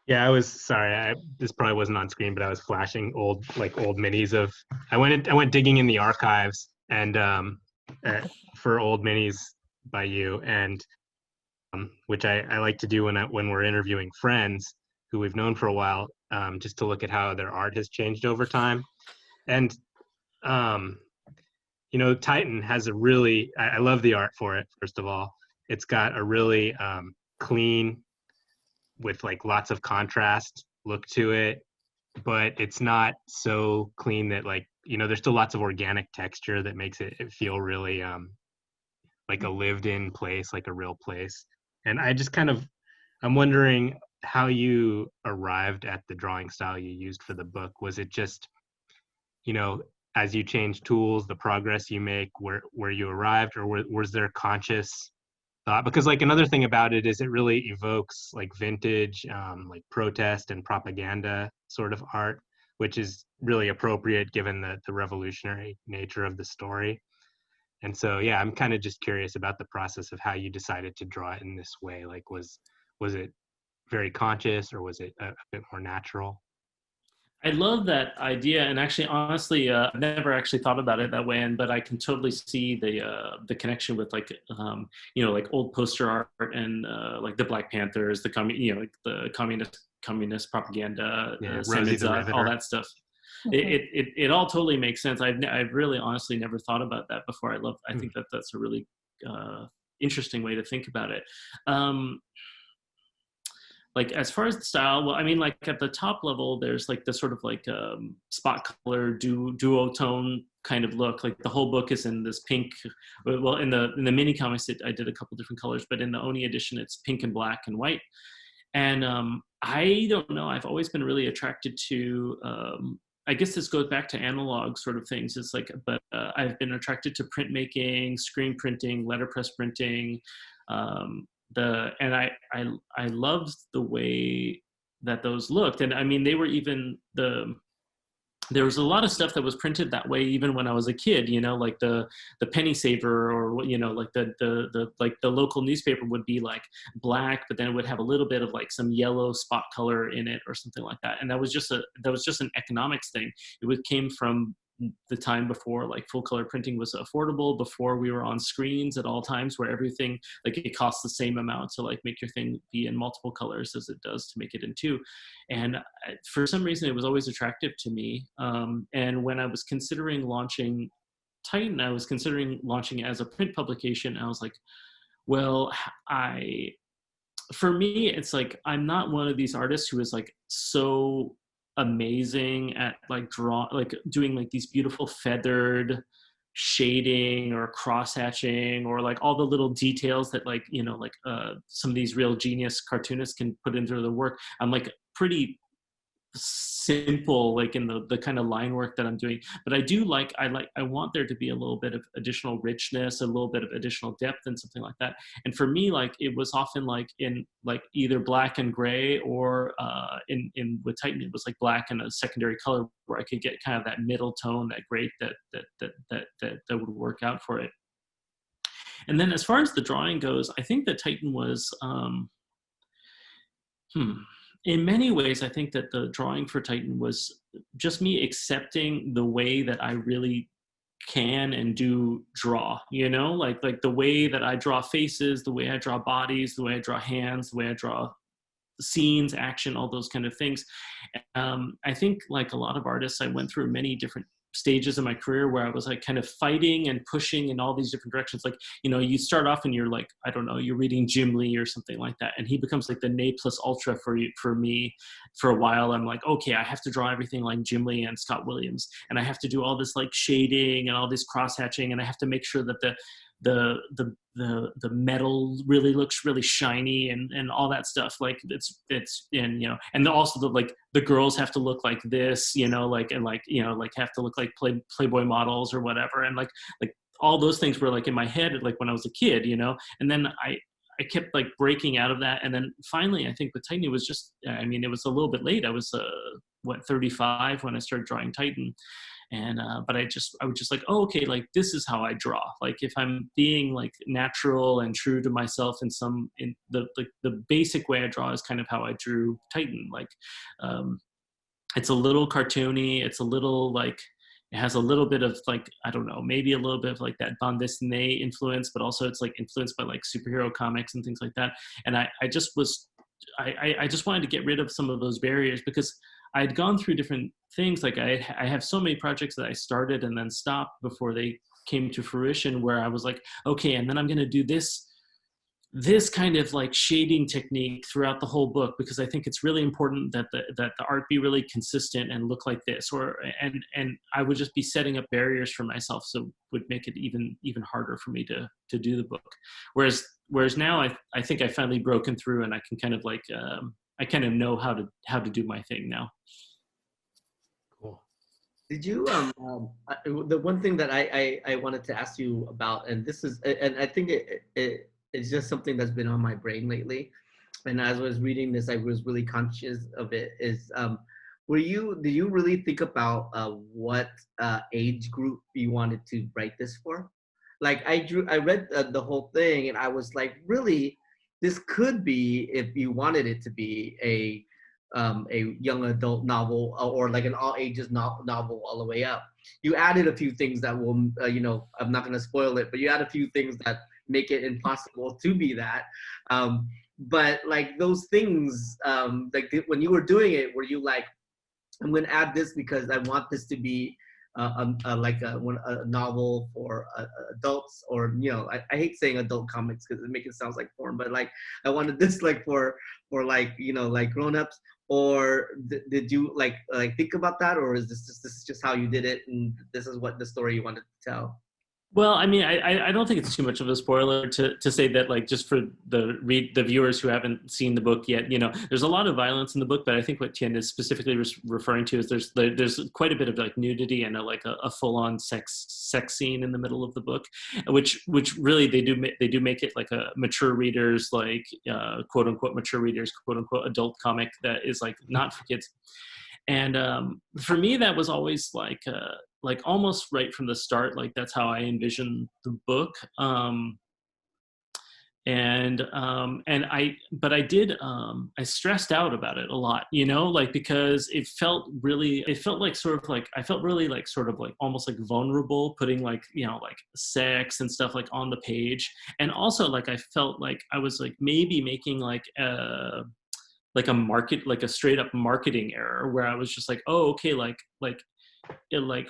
I was sorry, this probably wasn't on screen, but I was flashing old minis of, I went digging in the archives and for old minis by you, and which I like to do when we're interviewing friends who we've known for a while. just to look at how their art has changed over time. And Titan has a really, I love the art for it. First of all, it's got a really clean, with like lots of contrast look to it, but it's not so clean that like, there's still lots of organic texture that makes it feel really like a lived in place, like a real place. And I'm wondering how you arrived at the drawing style you used for the book. Was it just, as you change tools, the progress you make, where you arrived, or was there conscious thought? Because like another thing about it is it really evokes like vintage, like protest and propaganda sort of art, which is really appropriate given the revolutionary nature of the story. And so, yeah, I'm kind of just curious about the process of how you decided to draw it in this way. Like, was it very conscious, or was it a bit more natural? I love that idea, and actually, honestly, I've never actually thought about it that way. But I can totally see the connection with like like old poster art and like the Black Panthers, like the communist propaganda, all that stuff. It all totally makes sense. I've really honestly never thought about that before. I think that's a really interesting way to think about it. Like as far as the style, well, I mean, like at the top level, there's like the sort of like spot color duotone kind of look. Like the whole book is in this pink. Well, in the mini comics, I did a couple different colors, but in the Oni edition, it's pink and black and white. And I don't know. I've always been really attracted to. I guess this goes back to analog sort of things. It's like, but I've been attracted to printmaking, screen printing, letterpress printing. I loved the way that those looked. And I mean, they were even there was a lot of stuff that was printed that way even when I was a kid, like the penny saver, or like the local newspaper would be like black, but then it would have a little bit of like some yellow spot color in it or something like that. And that was just an economics thing. Came from the time before like full color printing was affordable, before we were on screens at all times, where everything like it costs the same amount to like make your thing be in multiple colors as it does to make it in two. And for some reason it was always attractive to me. And when I was considering launching Titan, I was considering launching it as a print publication. I was like, well, for me, it's like, I'm not one of these artists who is like so amazing at like doing like these beautiful feathered shading or cross hatching, or like all the little details that like some of these real genius cartoonists can put into their work. I'm like pretty simple like in the kind of line work that I'm doing, but I want there to be a little bit of additional richness, a little bit of additional depth and something like that. And for me, like it was often like in like either black and gray, or in with Titan it was like black and a secondary color where I could get kind of that middle tone, that gray that would work out for it. And then as far as the drawing goes, I think that Titan was in many ways, I think that the drawing for Titan was just me accepting the way that I really can and do draw, like the way that I draw faces, the way I draw bodies, the way I draw hands, the way I draw scenes, action, all those kind of things. I think like a lot of artists, I went through many different stages of my career where I was like kind of fighting and pushing in all these different directions. Like, you start off and you're like, I don't know, you're reading Jim Lee or something like that. And he becomes like the ne plus ultra for me for a while. I'm like, okay, I have to draw everything like Jim Lee and Scott Williams. And I have to do all this like shading and all this cross hatching. And I have to make sure that the metal really looks really shiny and all that stuff. Like it's and also the girls have to look like this, like have to look like Playboy models or whatever. And like all those things were like in my head, like when I was a kid, and then I kept like breaking out of that. And then finally, I think with Titan, it was just, it was a little bit late. I was 35 when I started drawing Titan. And but I was just like, oh, okay, like this is how I draw. Like if I'm being like natural and true to myself in the basic way I draw is kind of how I drew Titan. Like it's a little cartoony, it's a little like, it has a little bit of like, I don't know, maybe a little bit of like that bande dessinée influence, but also it's like influenced by like superhero comics and things like that. And I just wanted to get rid of some of those barriers, because I'd gone through different things. Like I have so many projects that I started and then stopped before they came to fruition, where I was like, okay, and then I'm going to do this kind of like shading technique throughout the whole book, because I think it's really important that the art be really consistent and look like this, and I would just be setting up barriers for myself, so would make it even harder for me to do the book. Whereas now I think I've finally broken through, and I can kind of like I kind of know how to do my thing now. Cool. Did you the one thing that I wanted to ask you about, and this is, and I think it's just something that's been on my brain lately, and as I was reading this, I was really conscious of it, is did you really think about what age group you wanted to write this for? Like I read the whole thing, and I was like, really, this could be, if you wanted it to be, a young adult novel, or like an all ages novel all the way up. You added a few things that will, I'm not going to spoil it, but you add a few things that make it impossible to be that. But like those things, like when you were doing it, were you like, I'm going to add this because I want this to be like a novel for adults, or I hate saying adult comics because it makes it sound like porn, but like I wanted this like for like like grown-ups, or did you like think about that, or is this is just how you did it, and this is what the story you wanted to tell? Well, I mean, I don't think it's too much of a spoiler to say that, like, just for the viewers who haven't seen the book yet, there's a lot of violence in the book, but I think what Tien is specifically referring to is there's quite a bit of like nudity and a full-on sex scene in the middle of the book, which really they do make it like a mature readers, like quote unquote mature readers, quote unquote adult comic that is like not for kids. And for me, that was always like almost right from the start, like that's how I envisioned the book. I stressed out about it a lot, like, because I felt really like sort of like almost like vulnerable putting like, like sex and stuff like on the page. And also like, I felt like I was like maybe making like a straight up marketing error, where I was just like, oh, okay,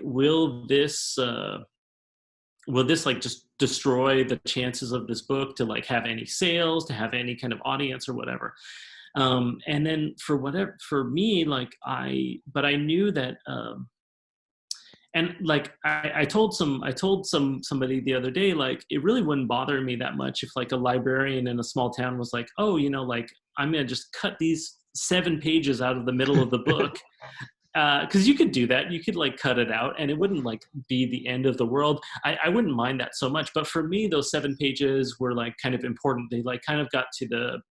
will this like just destroy the chances of this book to like have any sales, to have any kind of audience or whatever. And then for me, like I knew that, and like I told somebody the other day, like it really wouldn't bother me that much if like a librarian in a small town was like, oh, like I'm gonna just cut these 7 pages out of the middle of the book. Because you could do that, you could like cut it out and it wouldn't like be the end of the world. I wouldn't mind that so much, but for me those 7 pages were like kind of important. They like kind of got to the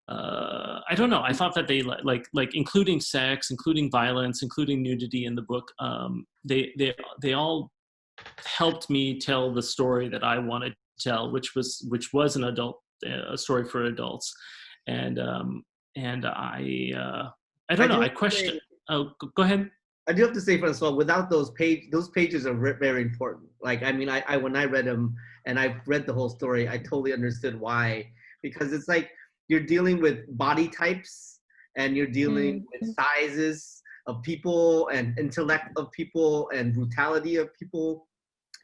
I don't know, I thought that they like including sex, including violence, including nudity in the book, they all helped me tell the story that I wanted to tell, which was an adult a story for adults. And I don't know. I question. Oh, go ahead. I do have to say, François, without those pages are very important. Like, I mean, I when I read them and I've read the whole story, I totally understood why. Because it's like you're dealing with body types, and you're dealing with sizes of people, and intellect of people, and brutality of people,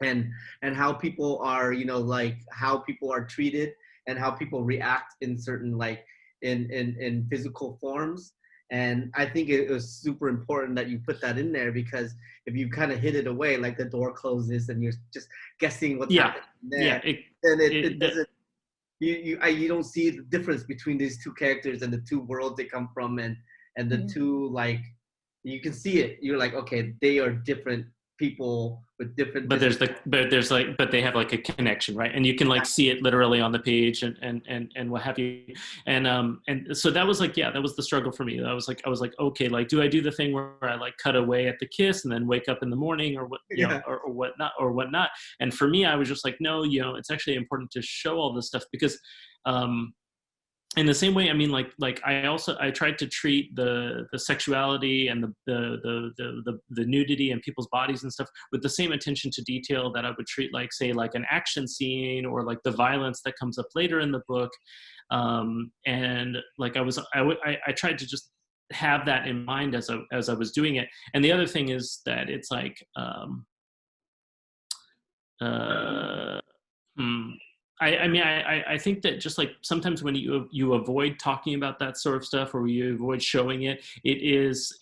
and how people are, like how people are treated, and how people react in certain like in physical forms. And I think it was super important that you put that in there, because if you kind of hid it away, like the door closes and you're just guessing what's happening there, then it doesn't. You don't see the difference between these two characters and the two worlds they come from, and the two, like, you can see it. You're like, okay, they are different people with different. But they have like a connection, right? And you can like see it literally on the page and what have you. And so that was like, that was the struggle for me. I was like, okay, like, do I do the thing where I like cut away at the kiss and then wake up in the morning, or what, or whatnot? And for me, I was just like, no, it's actually important to show all this stuff, because in the same way, I mean, like I tried to treat the sexuality and the nudity and people's bodies and stuff with the same attention to detail that I would treat, like, say, like an action scene, or like the violence that comes up later in the book. And like I tried to just have that in mind as I was doing it. And the other thing is that it's like, I think that just like sometimes when you avoid talking about that sort of stuff, or you avoid showing it, it's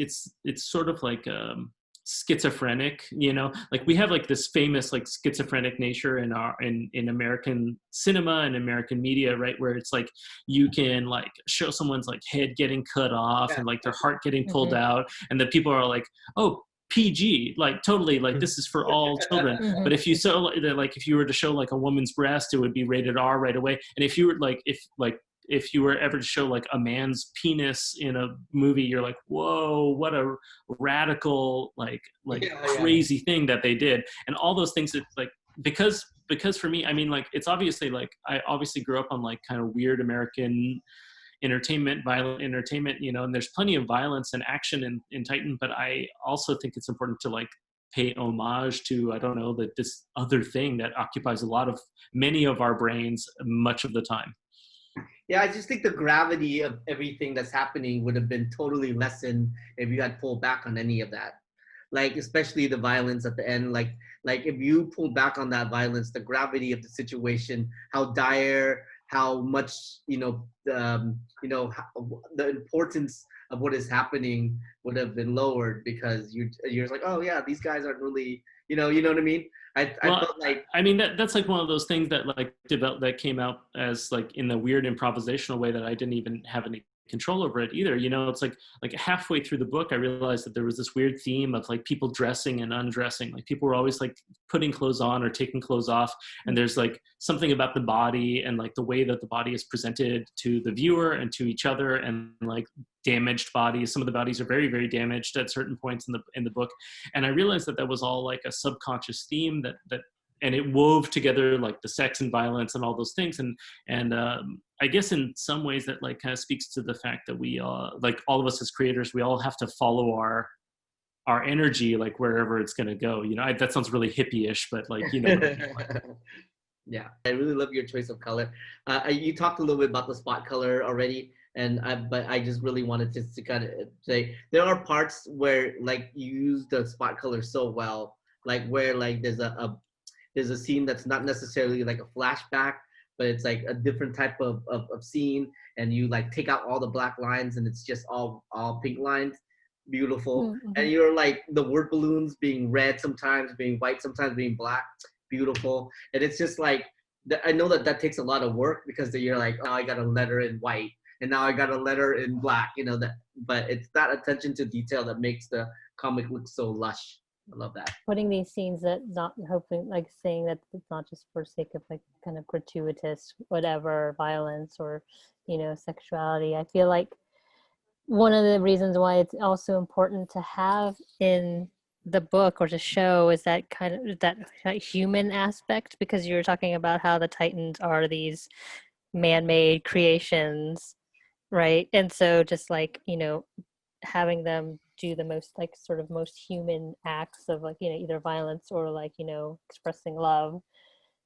sort of like schizophrenic, you know, like we have like this famous like schizophrenic nature in American cinema and American media, right, where it's like you can like show someone's like head getting cut off and like their heart getting pulled out, and the people are like, oh, PG, like totally, like this is for all children. But if you if you were to show like a woman's breast, it would be rated R right away. And if you were if you were ever to show like a man's penis in a movie, you're like, whoa, what a radical crazy thing that they did. And all those things that like, because for me, I mean, like, it's obviously like, I obviously grew up on like kind of weird American entertainment, violent entertainment, you know, and there's plenty of violence and action in Titan, but I also think it's important to like pay homage to, I don't know, that this other thing that occupies many of our brains much of the time. Yeah, I just think the gravity of everything that's happening would have been totally lessened if you had pulled back on any of that. Like, especially the violence at the end, like if you pulled back on that violence, the gravity of the situation, how dire, how much, the importance of what is happening would have been lowered, because you're like, oh yeah, these guys aren't really, you know what I mean? I felt like, I mean, that's like one of those things that like that came out as like in the weird improvisational way that I didn't even have any control over it either. You know, it's like halfway through the book, I realized that there was this weird theme of like people dressing and undressing. Like people were always like putting clothes on or taking clothes off. And there's like something about the body and like the way that the body is presented to the viewer and to each other, and like damaged bodies. Some of the bodies are very, very damaged at certain points in the book. And I realized that was all like a subconscious theme and it wove together like the sex and violence and all those things. And I guess in some ways that like kind of speaks to the fact that we like all of us as creators, we all have to follow our energy, like wherever it's going to go. You know, that sounds really hippie-ish, but like, you know what I mean? Like, yeah, I really love your choice of color. You talked a little bit about the spot color already, but I just really wanted to kind of say there are parts where like you use the spot color so well, like where like there's a scene that's not necessarily like a flashback, but it's like a different type of scene, and you like take out all the black lines and it's just all pink lines. Beautiful. And you're like the word balloons being red sometimes, being white sometimes, being black. Beautiful. And it's just like, I know that takes a lot of work, because you're like, oh, I got a letter in white and now I got a letter in black, you know, but it's that attention to detail that makes the comic look so lush. I love that. Putting these scenes that not hoping, like saying that it's not just for sake of like kind of gratuitous whatever violence or, you know, sexuality. I feel like one of the reasons why it's also important to have in the book or to show is that kind of that human aspect, because you were talking about how the Titans are these man-made creations, right? And so just like, you know, having them do the most like sort of most human acts of like, you know, either violence or like, you know, expressing love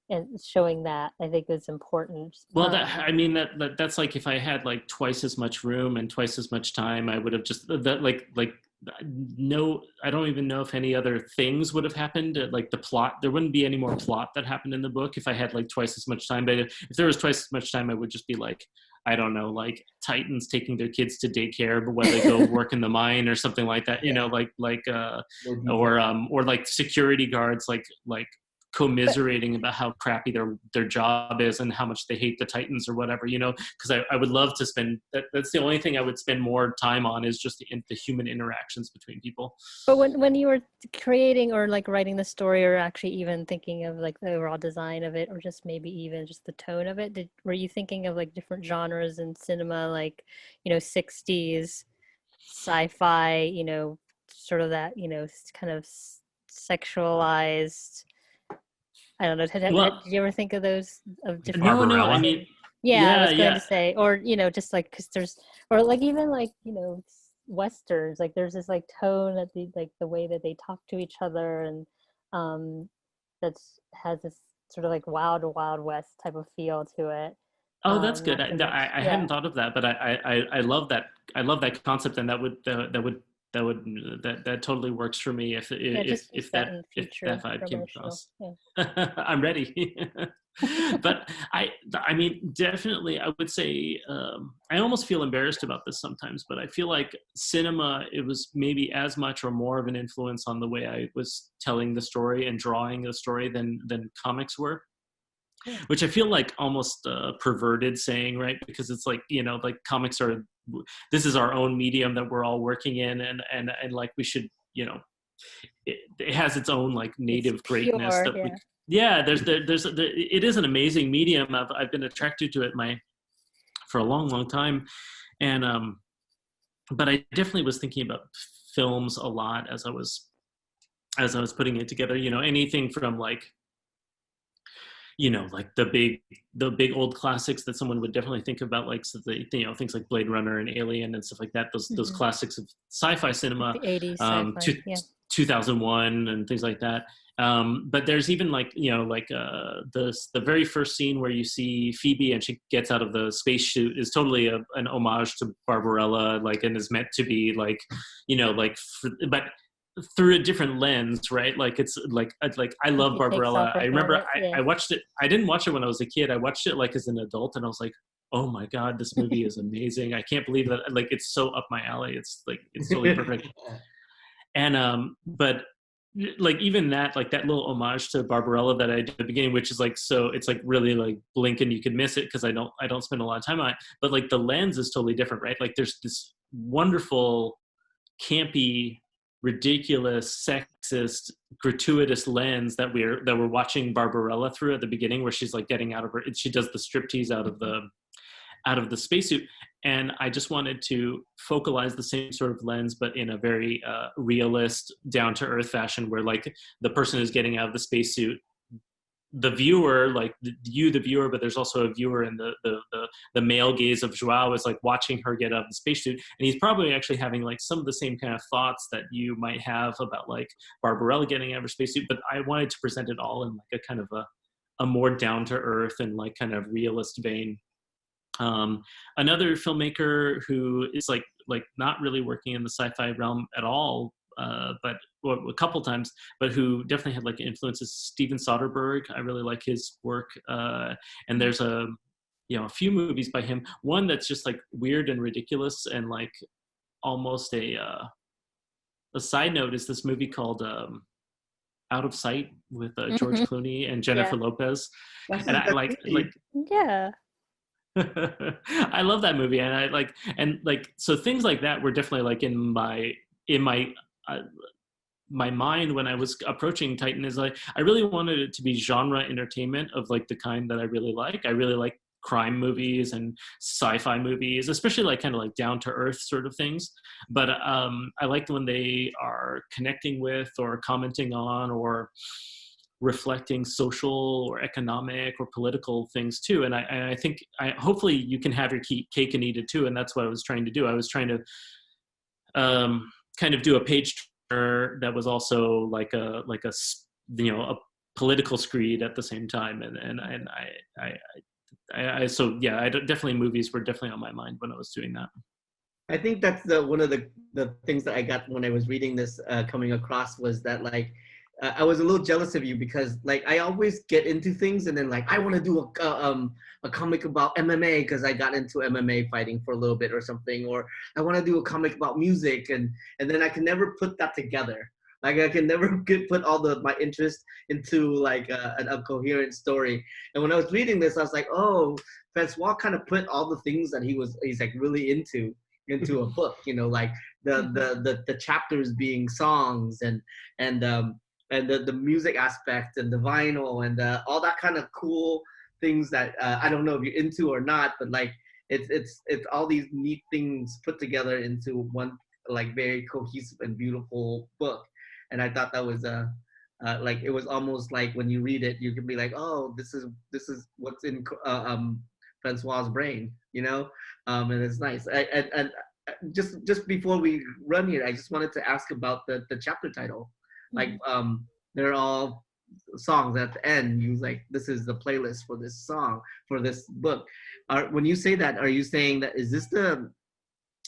and showing that, I think is important. Well, that's like if I had like twice as much room and twice as much time, I would have just no, I don't even know if any other things would have happened. Like the plot, there wouldn't be any more plot that happened in the book if I had like twice as much time. But if there was twice as much time, I would just be like, I don't know, like Titans taking their kids to daycare, but when they go work in the mine or something like that, you know, or like security guards, like commiserating about how crappy their job is and how much they hate the Titans or whatever, you know, because I would love to spend that's the only thing I would spend more time on, is just the human interactions between people. But when you were creating or like writing the story, or actually even thinking of like the overall design of it, or just maybe even just the tone of it, were you thinking of like different genres in cinema, like, you know, 60s sci-fi, you know, sort of that, you know, kind of sexualized, I don't know. Did you ever think of those of different? No. I mean, I was going to say, or you know, just like because there's, or like even like, you know, westerns. Like there's this like tone at the like the way that they talk to each other, and has this sort of like Wild West type of feel to it. Oh, that's good. I hadn't thought of that, but I love that concept, and that totally works for me if that vibe came across. Yeah. I'm ready. But I mean, definitely, I would say I almost feel embarrassed about this sometimes, but I feel like cinema, it was maybe as much or more of an influence on the way I was telling the story and drawing the story than comics were. Yeah. Which I feel like almost perverted saying, right? Because it's like, you know, like comics are, this is our own medium that we're all working in, and like we should, you know, it has its own like native greatness that we. Yeah, it is an amazing medium. I've been attracted to it for a long time, and but I definitely was thinking about films a lot as I was putting it together. You know, anything from like, you know, like the big old classics that someone would definitely think about, like, so you know, things like Blade Runner and Alien and stuff like that. Those classics of sci-fi cinema, the 80s sci-fi, 2001 and things like that. But there's even like, you know, like the very first scene where you see Phoebe and she gets out of the spacesuit is totally an homage to Barbarella, like, and is meant to be like, you know, like, but through a different lens, right? Like it's like I love Barbarella. I remember I watched it. I didn't watch it when I was a kid. I watched it like as an adult, and I was like, oh my God, this movie is amazing. I can't believe that. Like, it's so up my alley. It's like, it's totally perfect. And but like even that, like that little homage to Barbarella that I did at the beginning, which is like, so it's like really like blink and you could miss it because I don't spend a lot of time on it. But like the lens is totally different, right? Like there's this wonderful, campy, ridiculous, sexist, gratuitous lens that we're watching Barbarella through at the beginning, where she's like getting out of she does the striptease out of the spacesuit. And I just wanted to focalize the same sort of lens, but in a very realist, down-to-earth fashion, where like the person who's getting out of the spacesuit, the viewer, like the viewer, but there's also a viewer in the male gaze of Joao is like watching her get out of the spacesuit, and he's probably actually having like some of the same kind of thoughts that you might have about like Barbarella getting out of her spacesuit. But I wanted to present it all in like a kind of a more down-to-earth and like kind of realist vein. Another filmmaker who is like not really working in the sci-fi realm at all, but a couple times, but who definitely had like influences, Steven Soderbergh. I really like his work, and there's a few movies by him. One that's just like weird and ridiculous and like almost a side note is this movie called Out of Sight with George Clooney and Jennifer Lopez. And I like yeah. I love that movie, and I like, and like, so things like that were definitely like in my mind when I was approaching Titan. Is like, I really wanted it to be genre entertainment of like the kind that I really like. I really like crime movies and sci-fi movies, especially like kind of like down to earth sort of things. But I liked when they are connecting with or commenting on or reflecting social or economic or political things too. And I think hopefully you can have your cake and eat it too. And that's what I was trying to do. I was trying to kind of do a page turner that was also like a political screed at the same time. So yeah, definitely movies were definitely on my mind when I was doing that. I think that's one of the things that I got when I was reading this coming across was that like, I was a little jealous of you because like I always get into things and then like I want to do a comic about MMA because I got into MMA fighting for a little bit or something, or I want to do a comic about music and then I can never put that together. Like I can never put all my interest into like a coherent story. And when I was reading this, I was like, oh, François kind of put all the things that he's like really into a book, you know, like the chapters being songs and the music aspect and the vinyl and all that kind of cool things that I don't know if you're into or not, but like it's all these neat things put together into one like very cohesive and beautiful book. And I thought that was like it was almost like when you read it, you can be like, oh, this is what's in François' brain, you know, and it's nice. And just before we run here, I just wanted to ask about the chapter title. Like they're all songs at the end. You like, this is the playlist for this song, for this book. When you say that, are you saying that is this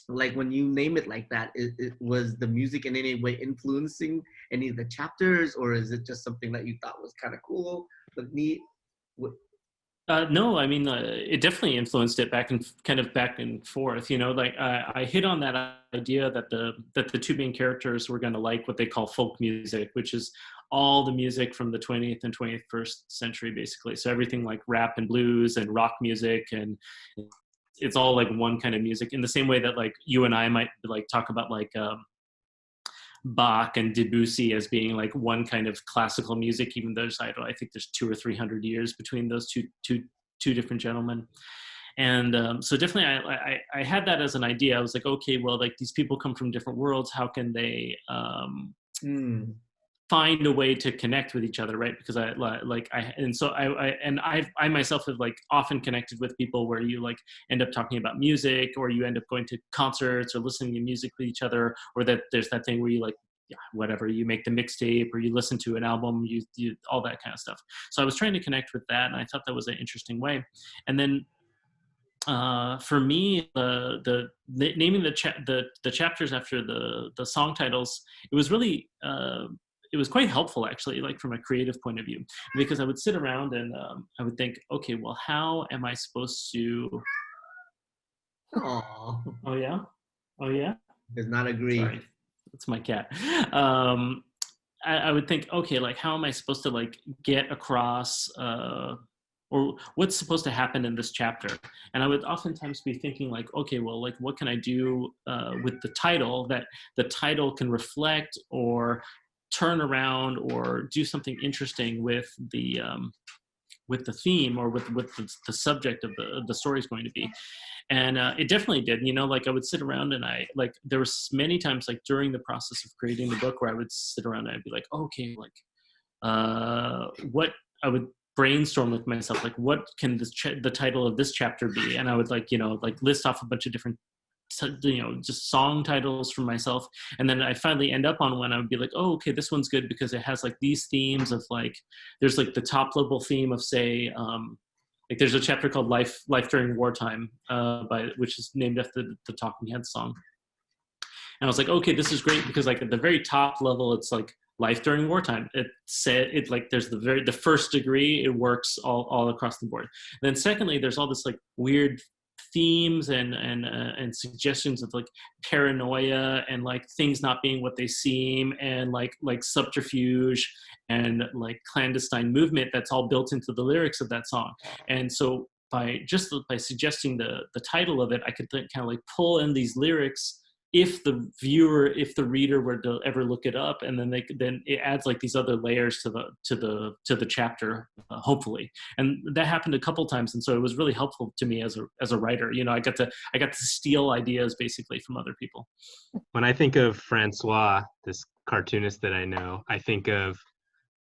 like when you name it like that, it was the music in any way influencing any of the chapters, or is it just something that you thought was kind of cool but neat? No, I mean, it definitely influenced it back and forth. Like I hit on that idea that the two main characters were going to like what they call folk music, which is all the music from the 20th and 21st century, basically. So everything like rap and blues and rock music, and it's all like one kind of music. In the same way that like you and I might like talk about like Bach and Debussy as being like one kind of classical music, even though I think there's 200 or 300 years between those two different gentlemen. And so definitely I had that as an idea. I was like, okay, well, like these people come from different worlds. How can they find a way to connect with each other, right? Because I myself have like often connected with people where you like end up talking about music, or you end up going to concerts or listening to music with each other, or that there's that thing where you like, whatever, you make the mixtape or you listen to an album, you all that kind of stuff. So I was trying to connect with that, and I thought that was an interesting way. And then for me, the naming the chapters after the song titles, it was really it was quite helpful actually, like from a creative point of view, because I would sit around and I would think, okay, well, how am I supposed to? Oh yeah, does not agree. Sorry, that's my cat. I would think, okay, like how am I supposed to like get across or what's supposed to happen in this chapter? And I would oftentimes be thinking like, okay, well, like what can I do with the title that the title can reflect or turn around or do something interesting with the theme or with the subject of the story is going to be. And it definitely did, like I would sit around and there was many times like during the process of creating the book where I would sit around and I'd be like, okay, like what I would brainstorm with myself, like what can the title of this chapter be? And I would like list off a bunch of different just song titles for myself, and then I finally end up on one. I would be like, oh, okay, this one's good because it has like these themes of like, there's like the top level theme of say like there's a chapter called life during wartime which is named after the Talking Heads song. And I was like, okay, this is great because like at the very top level it's like life during wartime. It said it like there's the first degree, it works all across the board. And then secondly, there's all this like weird themes and suggestions of like paranoia and like things not being what they seem, and like subterfuge and like clandestine movement that's all built into the lyrics of that song. And so by suggesting the title of it, I could kind of like pull in these lyrics if the reader were to ever look it up, and then then it adds like these other layers to the chapter, hopefully. And that happened a couple times, and so it was really helpful to me as a writer. I got to steal ideas basically from other people. When I think of François, this cartoonist that I know, I think of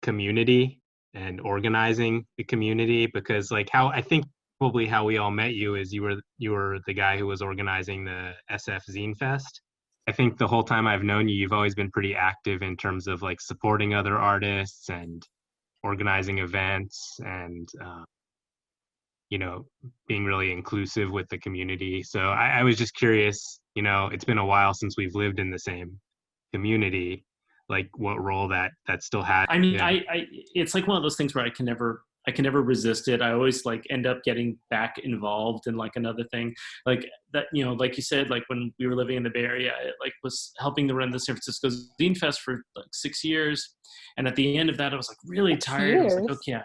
community and organizing the community, because like how I think probably how we all met you is you were the guy who was organizing the SF Zine Fest. I think the whole time I've known you, you've always been pretty active in terms of like supporting other artists and organizing events and being really inclusive with the community. So I was just curious, it's been a while since we've lived in the same community, like what role that still had. I mean, I it's like one of those things where I can never resist it. I always like end up getting back involved in like another thing like that, like you said, like when we were living in the Bay Area, I like was helping to run the San Francisco Zine Fest for like 6 years. And at the end of that, I was like really tired. I was like, okay,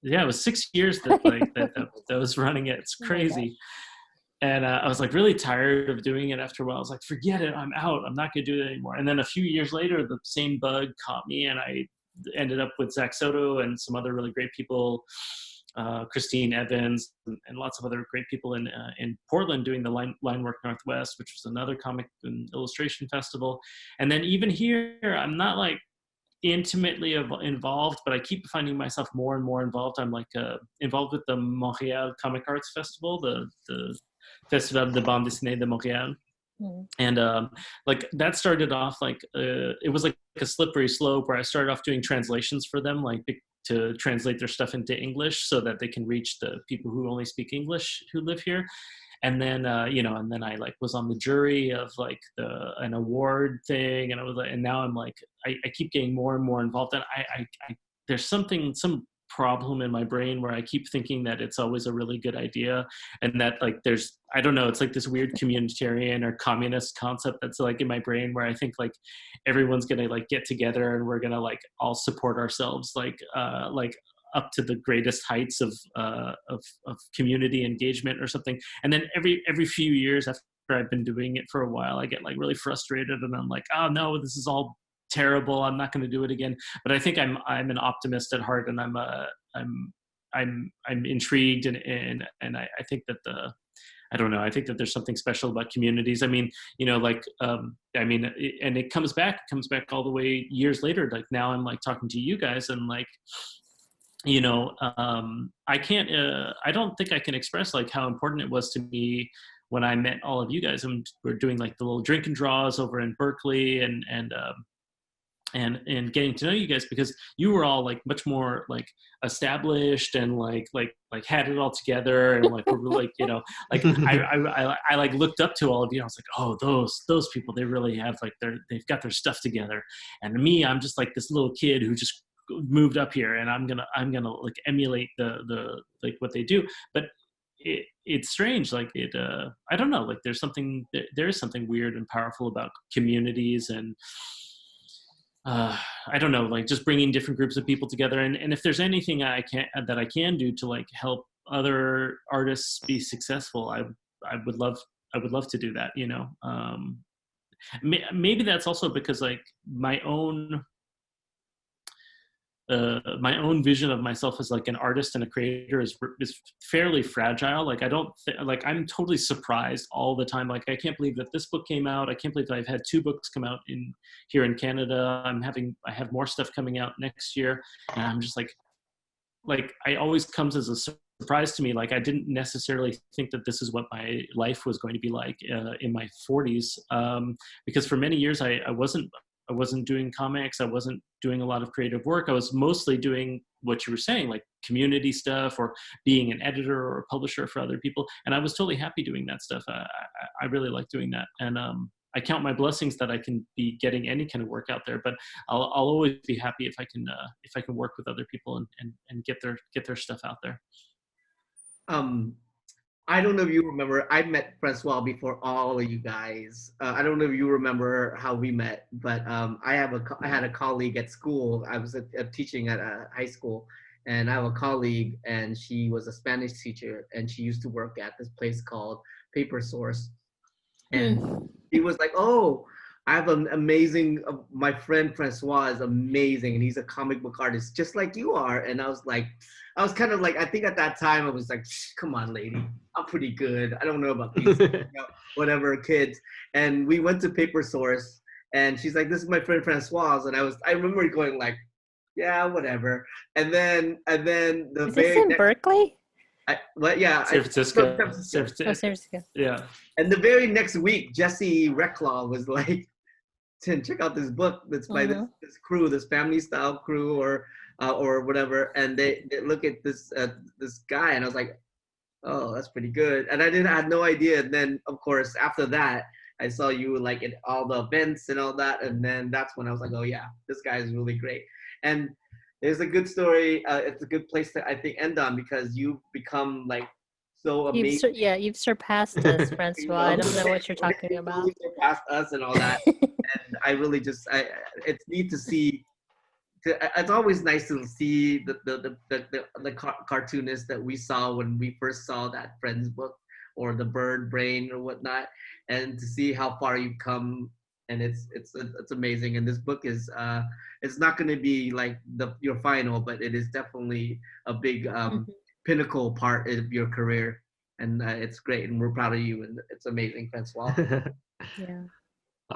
yeah, it was 6 years that like that was running it. It's crazy. And I was like really tired of doing it after a while. I was like, forget it, I'm out. I'm not going to do it anymore. And then a few years later, the same bug caught me, and I ended up with Zach Soto and some other really great people, Christine Evans, and lots of other great people in Portland doing the Linework Northwest, which was another comic and illustration festival. And then even here, I'm not like intimately involved, but I keep finding myself more and more involved. I'm like involved with the Montréal Comic Arts Festival, the Festival de Bande Dessinée de Montréal. And like that started off like it was like a slippery slope where I started off doing translations for them, like to translate their stuff into English so that they can reach the people who only speak English who live here. and then and then I like was on the jury of like an award thing, and I was like, and now I'm like I keep getting more and more involved, and I there's some problem in my brain where I keep thinking that it's always a really good idea, and that like there's, I don't know, it's like this weird communitarian or communist concept that's like in my brain where I think like everyone's gonna like get together and we're gonna like all support ourselves like up to the greatest heights of community engagement or something. And then every few years after I've been doing it for a while, I get like really frustrated, and I'm like, oh no, this is all terrible, I'm not going to do it again. But I think I'm an optimist at heart, and I'm intrigued, and I think that I don't know, I think that there's something special about communities. I mean, and it comes back all the way years later. Like now I'm like talking to you guys, and like, I can't, I don't think I can express like how important it was to me when I met all of you guys, and we're doing like the little drink and draws over in Berkeley, and getting to know you guys, because you were all like much more like established and like had it all together, and like were like like I like looked up to all of you. I was like, oh, those people, they really have like they've got their stuff together, and me, I'm just like this little kid who just moved up here, and I'm gonna like emulate the like what they do. But it's strange, like I don't know, like there is something weird and powerful about communities, and I don't know, like just bringing different groups of people together. And if there's anything I can do to like help other artists be successful, I would love to do that. Maybe that's also because like my own vision of myself as like an artist and a creator is fairly fragile. Like I don't like, I'm totally surprised all the time. Like I can't believe that this book came out. I can't believe that I've had 2 books come out here in Canada. I have more stuff coming out next year, and I'm just like I always comes as a surprise to me. Like I didn't necessarily think that this is what my life was going to be like in my 40s, because for many years I wasn't doing comics. I wasn't doing a lot of creative work. I was mostly doing what you were saying, like community stuff, or being an editor or a publisher for other people. And I was totally happy doing that stuff. I really like doing that. And I count my blessings that I can be getting any kind of work out there, but I'll always be happy if I can work with other people and get their stuff out there. I don't know if you remember, I met François before all of you guys. I don't know if you remember how we met, but I had a colleague at school. I was teaching at a high school, and I have a colleague, and she was a Spanish teacher, and she used to work at this place called Paper Source. And he was like, oh, I have an amazing, my friend François is amazing, and he's a comic book artist just like you are. And I was kind of like, I think at that time I was like, come on, lady, I'm pretty good. I don't know about these whatever kids. And we went to Paper Source, and she's like, this is my friend François. And I remember going like, yeah, whatever. And then the is this in Berkeley? Yeah, San Francisco. San Francisco. Yeah. And the very next week, Jesse Reclaw was like, Tim, check out this book that's by this crew, this family style crew, or whatever. And they look at this guy, and I was like, oh, that's pretty good. And I had no idea. And then of course after that, I saw you like at all the events and all that. And then that's when I was like, oh yeah, this guy is really great. And it's a good story. It's a good place to, I think, end on, because you've become like so amazing. You've surpassed us, François. I don't know what you're talking about. You surpassed us and all that. And I really it's neat to see. It's always nice to see the cartoonist that we saw when we first saw that Friends book, or the Bird Brain or whatnot, and to see how far you've come. And it's amazing. And this book is it's not going to be like your final, but it is definitely a big pinnacle part of your career, and it's great, and we're proud of you, and it's amazing, François. Yeah.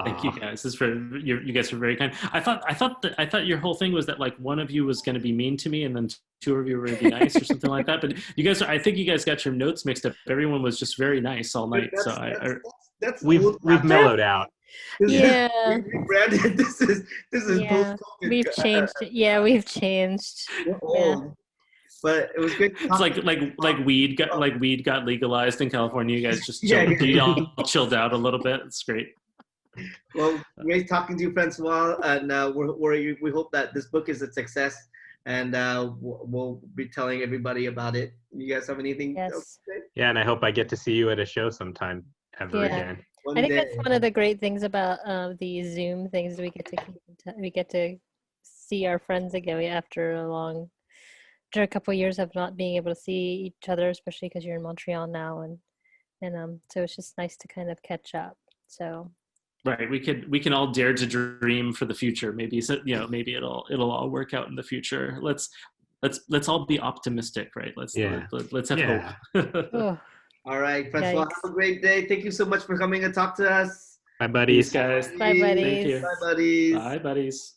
Thank you guys. You guys are very kind. I thought your whole thing was that like one of you was going to be mean to me, and then 2 of you were going to be nice or something like that. But you guys, I think you guys got your notes mixed up. Everyone was just very nice all night. We've mellowed out. Yeah. Rebranded. This is yeah. post-COVID. We've changed. Yeah, we've changed. We're old. But it was great. It's like weed got legalized in California. You guys just you all chilled out a little bit. It's great. Well, great talking to you, Francois, and we hope that this book is a success, and we'll be telling everybody about it. You guys have anything else to say? Yeah, and I hope I get to see you at a show sometime ever again. I think that's one of the great things about the Zoom things. We get to see our friends again after a couple of years of not being able to see each other, especially because you're in Montreal now, and so it's just nice to kind of catch up. So. Right, we can all dare to dream for the future. Maybe maybe it'll all work out in the future. Let's all be optimistic, right? Let's have hope. All right, Francois, have a great day. Thank you so much for coming and talk to us. Bye, buddies. Thanks, guys. Bye, buddies. Thank you. Bye, buddies. Bye, buddies.